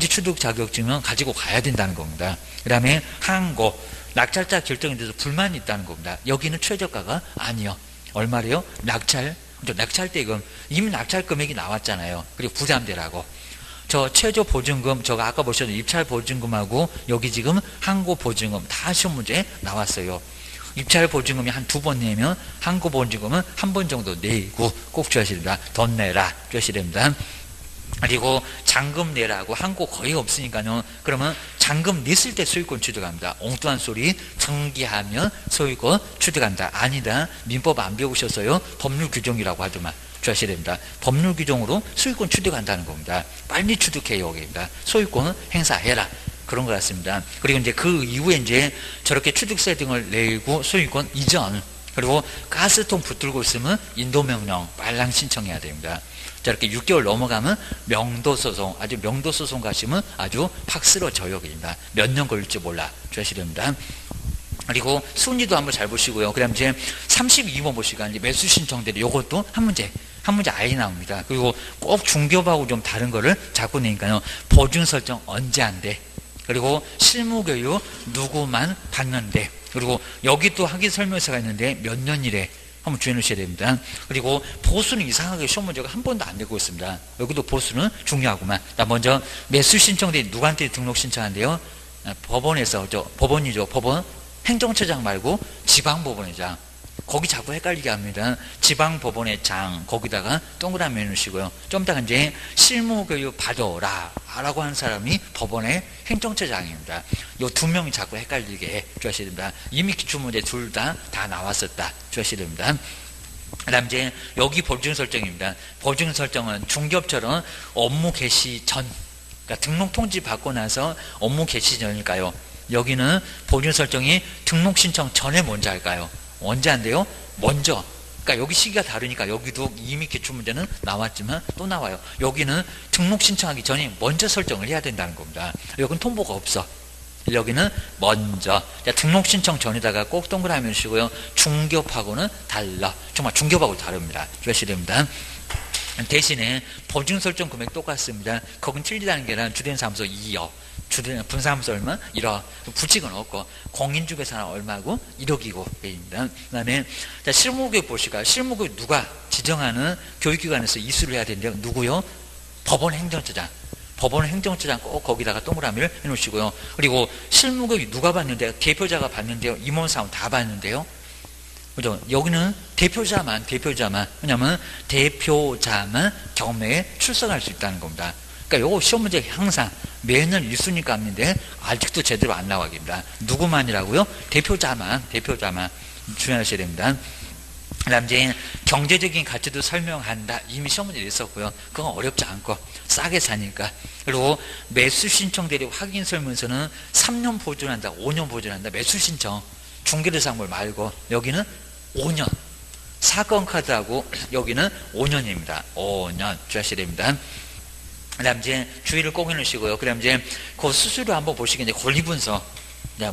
취득 자격증은 가지고 가야 된다는 겁니다. 그 다음에 항고, 낙찰자 결정에 대해서 불만이 있다는 겁니다. 여기는 최저가가 아니요. 얼마래요? 낙찰대금, 이미 낙찰 금액이 나왔잖아요. 그리고 부담되라고. 저 최저 보증금, 저가 아까 보셨던 입찰 보증금하고 여기 지금 항고 보증금 다 시험 문제에 나왔어요. 입찰 보증금이 한 2번 내면 항고 보증금은 한 번 정도 내고 꼭 주셔야 됩니다. 돈 내라 주셔야 됩니다. 그리고 잔금 내라고 항고 거의 없으니까요. 그러면 잔금 냈을 때 소유권 취득합니다. 엉뚱한 소리, 등기하면 소유권 취득한다. 아니다. 민법 안 배우셨어요? 법률 규정이라고 하더만 주셔야 됩니다. 법률 규정으로 소유권 취득한다는 겁니다. 빨리 취득해요. 여기입니다. 소유권 행사해라. 그런 것 같습니다. 그리고 이제 그 이후에 이제 저렇게 취득세 등을 내고 소유권 이전, 그리고 가스통 붙들고 있으면 인도명령 빨랑 신청해야 됩니다. 저렇게 6개월 넘어가면 명도소송, 아주 명도소송 가시면 아주 팍 쓰러져요. 몇 년 걸릴지 몰라 주셔야 됩니다. 그리고 순위도 한번 잘 보시고요. 그다음 이제 32번 보시니까 이제 매수 신청대로 요것도 한 문제 아예 나옵니다. 그리고 꼭 중개업하고 좀 다른 거를 자꾸 내니까요. 보증 설정 언제 안 돼? 그리고 실무교육 누구만 받는데, 그리고 여기 또 확인 설명서가 있는데 몇 년이래 한번 주의 놓으셔야 됩니다. 그리고 보수는 이상하게 시험 문제가 한 번도 안 되고 있습니다. 여기도 보수는 중요하구만. 먼저 매수 신청대 누구한테 등록 신청한대요? 법원에서, 법원 행정처장 말고 지방법원의장. 거기 자꾸 헷갈리게 합니다. 지방법원의 장, 거기다가 동그라미 해놓으시고요. 좀 이따가 이제 실무교육 받아라 라고 하는 사람이 법원의 행정처장입니다. 요 2명이 자꾸 헷갈리게 주셔야 됩니다. 이미 기출문제 둘 다 나왔었다 주셔야 됩니다. 그 다음 이제 여기 보증 설정입니다. 보증 설정은 중개업처럼 업무 개시 전, 그러니까 등록 통지 받고 나서 업무 개시 전일까요? 여기는 보증 설정이 등록 신청 전에 먼저 할까요? 언제 한대요? 먼저. 그러니까 여기 시기가 다르니까 여기도 이미 기출문제는 나왔지만 또 나와요. 여기는 등록 신청하기 전에 먼저 설정을 해야 된다는 겁니다. 여기는 통보가 없어. 여기는 먼저. 자, 등록 신청 전에다가 꼭 동그라미 해주시고요. 중개업하고는 달라. 정말 중개업하고 다릅니다. 주셔야 됩니다. 대신에 보증 설정 금액 똑같습니다. 거긴 틀리다는 게 아니라 주된사무소 2억, 분사무소 얼마? 1억. 부칙은 없고 공인중개사는 얼마고? 1억이고 입니다. 그다음에 자, 실무교육 보실까요? 실무교육 누가 지정하는 교육기관에서 이수를 해야 되는데요. 누구요? 법원 행정처장. 법원 행정처장 꼭 거기다가 동그라미를 해놓으시고요. 그리고 실무교육 누가 받는데요? 대표자가 받는데요. 임원사원 다 받는데요. 그죠? 여기는 대표자만. 왜냐면 대표자만 경매에 출석할 수 있다는 겁니다. 그러니까 요거 시험 문제 항상 매년 1순위 값인데 아직도 제대로 안 나가기입니다. 누구만이라고요? 대표자만 주의하셔야 됩니다. 그 다음 이제 경제적인 가치도 설명한다. 이미 시험 문제 있었고요. 그건 어렵지 않고 싸게 사니까. 그리고 매수 신청 대리 확인 설문서는 3년 보존한다, 5년 보존한다. 매수 신청 중개대상물 말고 여기는 5년. 사건 카드하고 여기는 5년입니다. 5년 주셔야 됩니다. 그 다음 이제 주의를 꼭 해놓으시고요. 그 다음 이제 그 수수료 한번 보시겠는데 권리분석.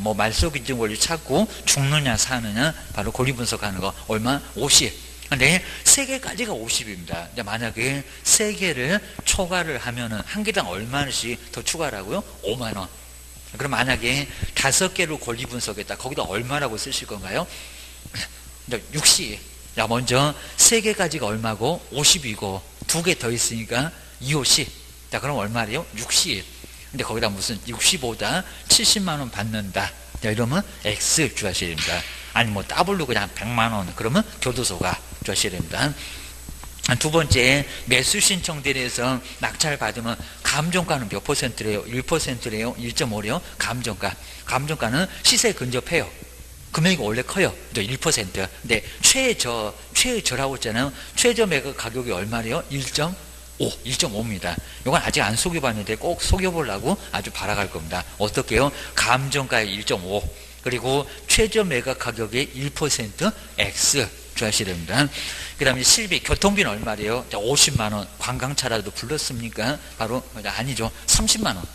뭐 말소기준 권리 찾고 죽느냐 사느냐 바로 권리분석 하는 거 얼마? 50. 근데 3개까지가 50입니다. 만약에 3개를 초과를 하면은 한 개당 얼마씩 더 추가라고요? 5만원. 그럼 만약에 5개로 권리분석했다. 거기다 얼마라고 쓰실 건가요? 60. 자, 먼저 3개까지가 얼마고? 50이고 2개 더 있으니까 250. 자, 그럼 얼마래요? 60. 근데 거기다 무슨 65다 70만원 받는다. 자, 이러면 X 주하셔야 됩니다. 아니 뭐 W로 그냥 100만원 그러면 교도소가 주하셔야 됩니다. 두 번째, 매수 신청 대리에서 낙찰 받으면 감정가는 몇 퍼센트래요? 1%래요? 1.5래요? 감정가는 시세에 근접해요. 금액이 원래 커요. 1%. 근데 최저라고 했잖아요. 최저 매각 가격이 얼마래요? 1.5. 1.5입니다. 이건 아직 안 속여봤는데 꼭 속여보려고 아주 바라갈 겁니다. 어떻게요? 감정가의 1.5 그리고 최저 매각 가격의 1% X 주하셔야 됩니다. 그 다음에 실비, 교통비는 얼마래요? 50만원. 관광차라도 불렀습니까? 바로 아니죠. 30만원.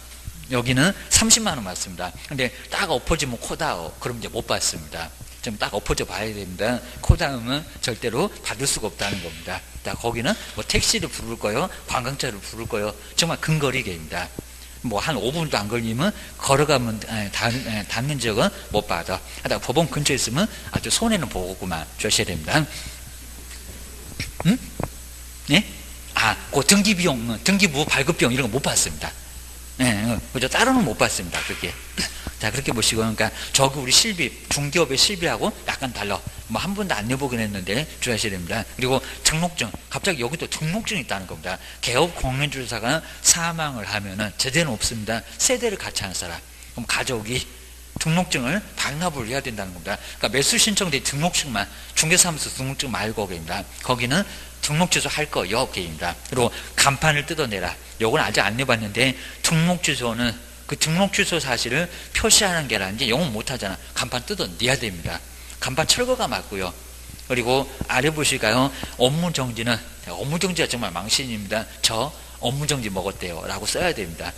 여기는 30만원 맞습니다. 근데 딱 엎어지면 코다오. 그럼 이제 못 받습니다. 좀 딱 엎어져 봐야 됩니다. 코다음은 절대로 받을 수가 없다는 겁니다. 거기는 뭐 택시를 부를 거요, 관광차를 부를 거요, 정말 근거리계입니다. 뭐 한 5분도 안 걸리면 걸어가면 닿는 적은 못 받아. 하다가 법원 근처에 있으면 아주 손해는 보고만 주셔야 됩니다. 응? 네? 그 등기비용, 등기부 발급비용 이런 거 못 받습니다. 네, 그죠? 따로는 못 받습니다. 그렇게. 자, 그렇게 보시고, 그러니까, 저기 우리 실비, 중기업의 실비하고 약간 달라. 뭐, 한 번도 안 내보긴 했는데, 주의하셔야 됩니다. 그리고 등록증. 갑자기 여기도 등록증이 있다는 겁니다. 개업 공인주사가 사망을 하면은, 제대는 없습니다. 세대를 같이 하는 사람. 그럼 가족이 등록증을 반납을 해야 된다는 겁니다. 그러니까 매수 신청대 등록증만, 중개사무소 등록증 말고, 입니다. 거기는 등록주소 할 거, 여기입니다. 그리고 간판을 뜯어내라. 요건 아직 안 내봤는데, 등록주소는 그 등록주소 사실을 표시하는 게라는지 영어 못하잖아. 간판 뜯어내야 됩니다. 간판 철거가 맞고요. 그리고 아래 보실까요? 업무정지는, 업무정지가 정말 망신입니다. 저 업무정지 먹었대요 라고 써야 됩니다.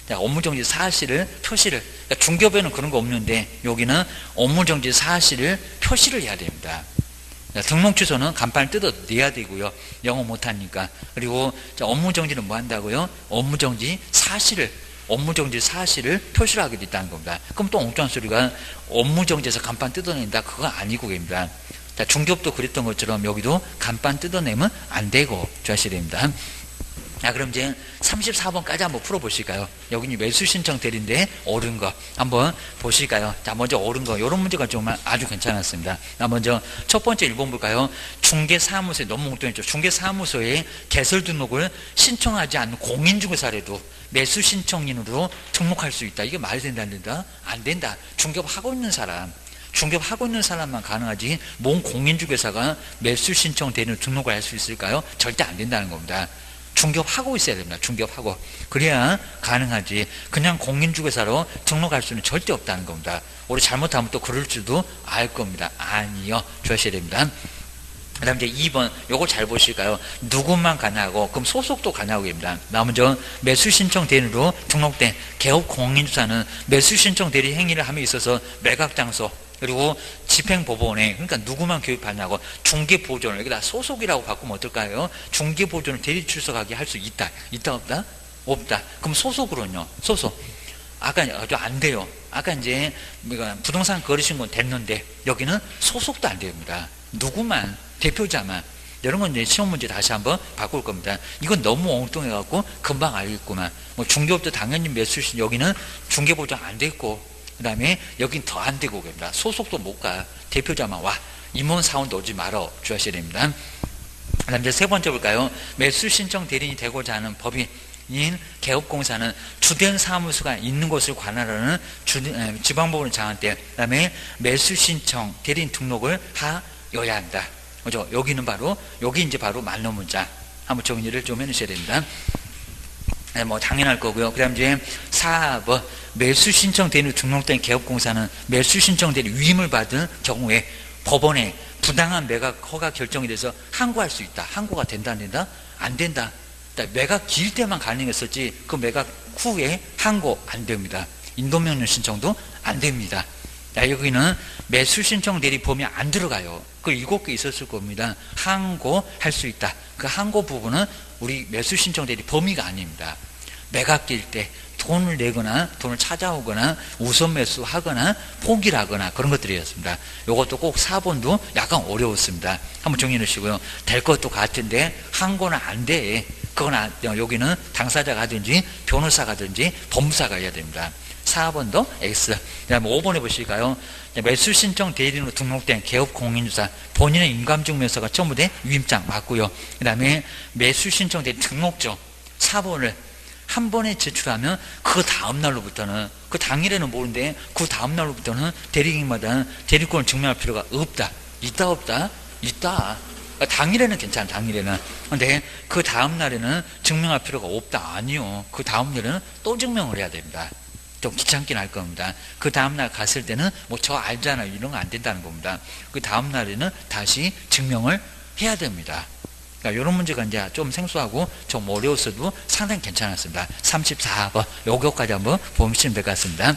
업무정지 사실을 표시를, 그러니까 중개업에는 그런 거 없는데 여기는 업무정지 사실을 표시를 해야 됩니다. 등록주소는 간판을 뜯어내야 되고요. 영어 못하니까. 그리고 업무정지는 뭐 한다고요? 업무정지 사실을 표시를 하게 됐다는 겁니다. 그럼 또 엉뚱한 소리가 업무정지에서 간판 뜯어낸다? 그거 아니고 됩니다. 자, 중개업도 그랬던 것처럼 여기도 간판 뜯어내면 안 되고 주하셔야 됩니다. 자, 그럼 이제 34번까지 한번 풀어보실까요? 여기 매수 신청 대리인데 옳은 거 한번 보실까요? 자, 먼저 옳은 거, 이런 문제가 좀 아주 괜찮았습니다. 자, 먼저 첫 번째 1번 볼까요? 중개사무소에 너무 엉뚱했죠. 중개사무소에 개설 등록을 신청하지 않는 공인중개사라도 매수 신청인으로 등록할 수 있다. 이게 말이 된다, 안 된다? 안 된다. 중개업하고 있는 사람만 가능하지, 뭔 공인중개사가 매수 신청 대리인으로 등록을 할 수 있을까요? 절대 안 된다는 겁니다. 중개업하고 있어야 됩니다. 중개업하고. 그래야 가능하지. 그냥 공인중개사로 등록할 수는 절대 없다는 겁니다. 우리 잘못하면 또 그럴 줄도 알 겁니다. 아니요. 주셔야 됩니다. 그 다음 이제 2번, 요거 잘 보실까요? 누구만 가능하고, 그럼 소속도 가능하고입니다. 먼저 매수신청 대리인으로 등록된 개업 공인주사는 매수신청 대리 행위를 함에 있어서 매각장소, 그리고 집행법원에, 그러니까 누구만 교육받냐고, 중개보존을, 여기다 소속이라고 바꾸면 어떨까요? 중개보존을 대리 출석하게 할 수 있다. 있다, 없다? 없다. 그럼 소속으로는요? 소속. 아까 안 돼요. 아까 이제 부동산 거르신 건 됐는데, 여기는 소속도 안 됩니다. 누구만, 대표자만. 이런 건 이제 시험 문제 다시 한번 바꿀 겁니다. 이건 너무 엉뚱해갖고 금방 알겠구만. 뭐 중개업도 당연히 매수신, 여기는 중개보존 안 됐고, 그 다음에 여긴 더 안 되고 그럽니다. 소속도 못 가. 대표자만 와. 임원 사원도 오지 말어 주셔야 됩니다. 그 다음 이제 세 번째 볼까요? 매수신청 대리인이 되고자 하는 법인인 개업공사는 주된 사무소가 있는 곳을 관할하는 지방법원을 장할 때, 그 다음에 매수신청 대리인 등록을 하여야 한다. 그죠? 여기는 바로, 여기 이제 바로 맞는 문자. 한번 정리를 좀 해주셔야 됩니다. 네, 뭐 당연할 거고요. 그 다음 이제 4번, 매수신청 대리인으로 등록된 개업공사는 매수신청 대리 위임을 받은 경우에 법원에 부당한 매각 허가 결정이 돼서 항고할 수 있다. 항고가 된다, 안 된다? 안 된다. 매각 길 때만 가능했었지, 그 매각 후에 항고 안 됩니다. 인도명령 신청도 안 됩니다. 자, 여기는 매수신청 대리 범위 안 들어가요. 그 7개 있었을 겁니다. 항고할 수 있다. 그 항고 부분은 우리 매수신청 대리 범위가 아닙니다. 매각 길 때 돈을 내거나 돈을 찾아오거나 우선 매수하거나 포기를 하거나 그런 것들이었습니다. 이것도 꼭 4번도 약간 어려웠습니다. 한번 정리해 놓으시고요. 될 것도 같은데 항고는 안 돼. 그건 여기는 당사자가 하든지 변호사가 하든지 법무사가 해야 됩니다. 4번도 X. 그 다음에 5번에 보실까요? 매수신청 대리인으로 등록된 개업공인주사 본인의 인감증명서가 전부 다 위임장 맞고요. 그 다음에 매수신청 대리 등록증 4번을 한 번에 제출하면 그 다음날로부터는, 그 당일에는 모르는데 그 다음날로부터는 대리인마다 대리권을 증명할 필요가 없다. 있다, 없다? 있다. 당일에는 괜찮아, 당일에는. 근데 그 다음날에는 증명할 필요가 없다. 아니요. 그 다음날에는 또 증명을 해야 됩니다. 좀 귀찮긴 할 겁니다. 그 다음날 갔을 때는 뭐 저 알잖아요. 이런 거 안 된다는 겁니다. 그 다음날에는 다시 증명을 해야 됩니다. 그러니까 이런 문제가 이제 좀 생소하고 좀 어려웠어도 상당히 괜찮았습니다. 34번 요거까지 한번 보시면 될 것 같습니다.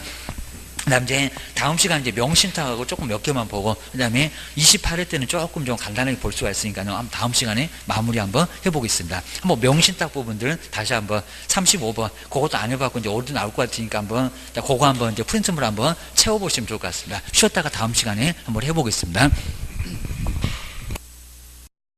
그 다음 이제 다음 시간 이제 명신탁하고 조금 몇 개만 보고 그 다음에 28회 때는 조금 좀 간단하게 볼 수가 있으니까요. 한번 다음 시간에 마무리 한번 해보겠습니다. 한번 명신탁 부분들은 다시 한번 35번 그것도 안 해봤고 이제 어디도 나올 것 같으니까 한번 그거 한번 이제 프린트물 한번 채워보시면 좋을 것 같습니다. 쉬었다가 다음 시간에 한번 해보겠습니다.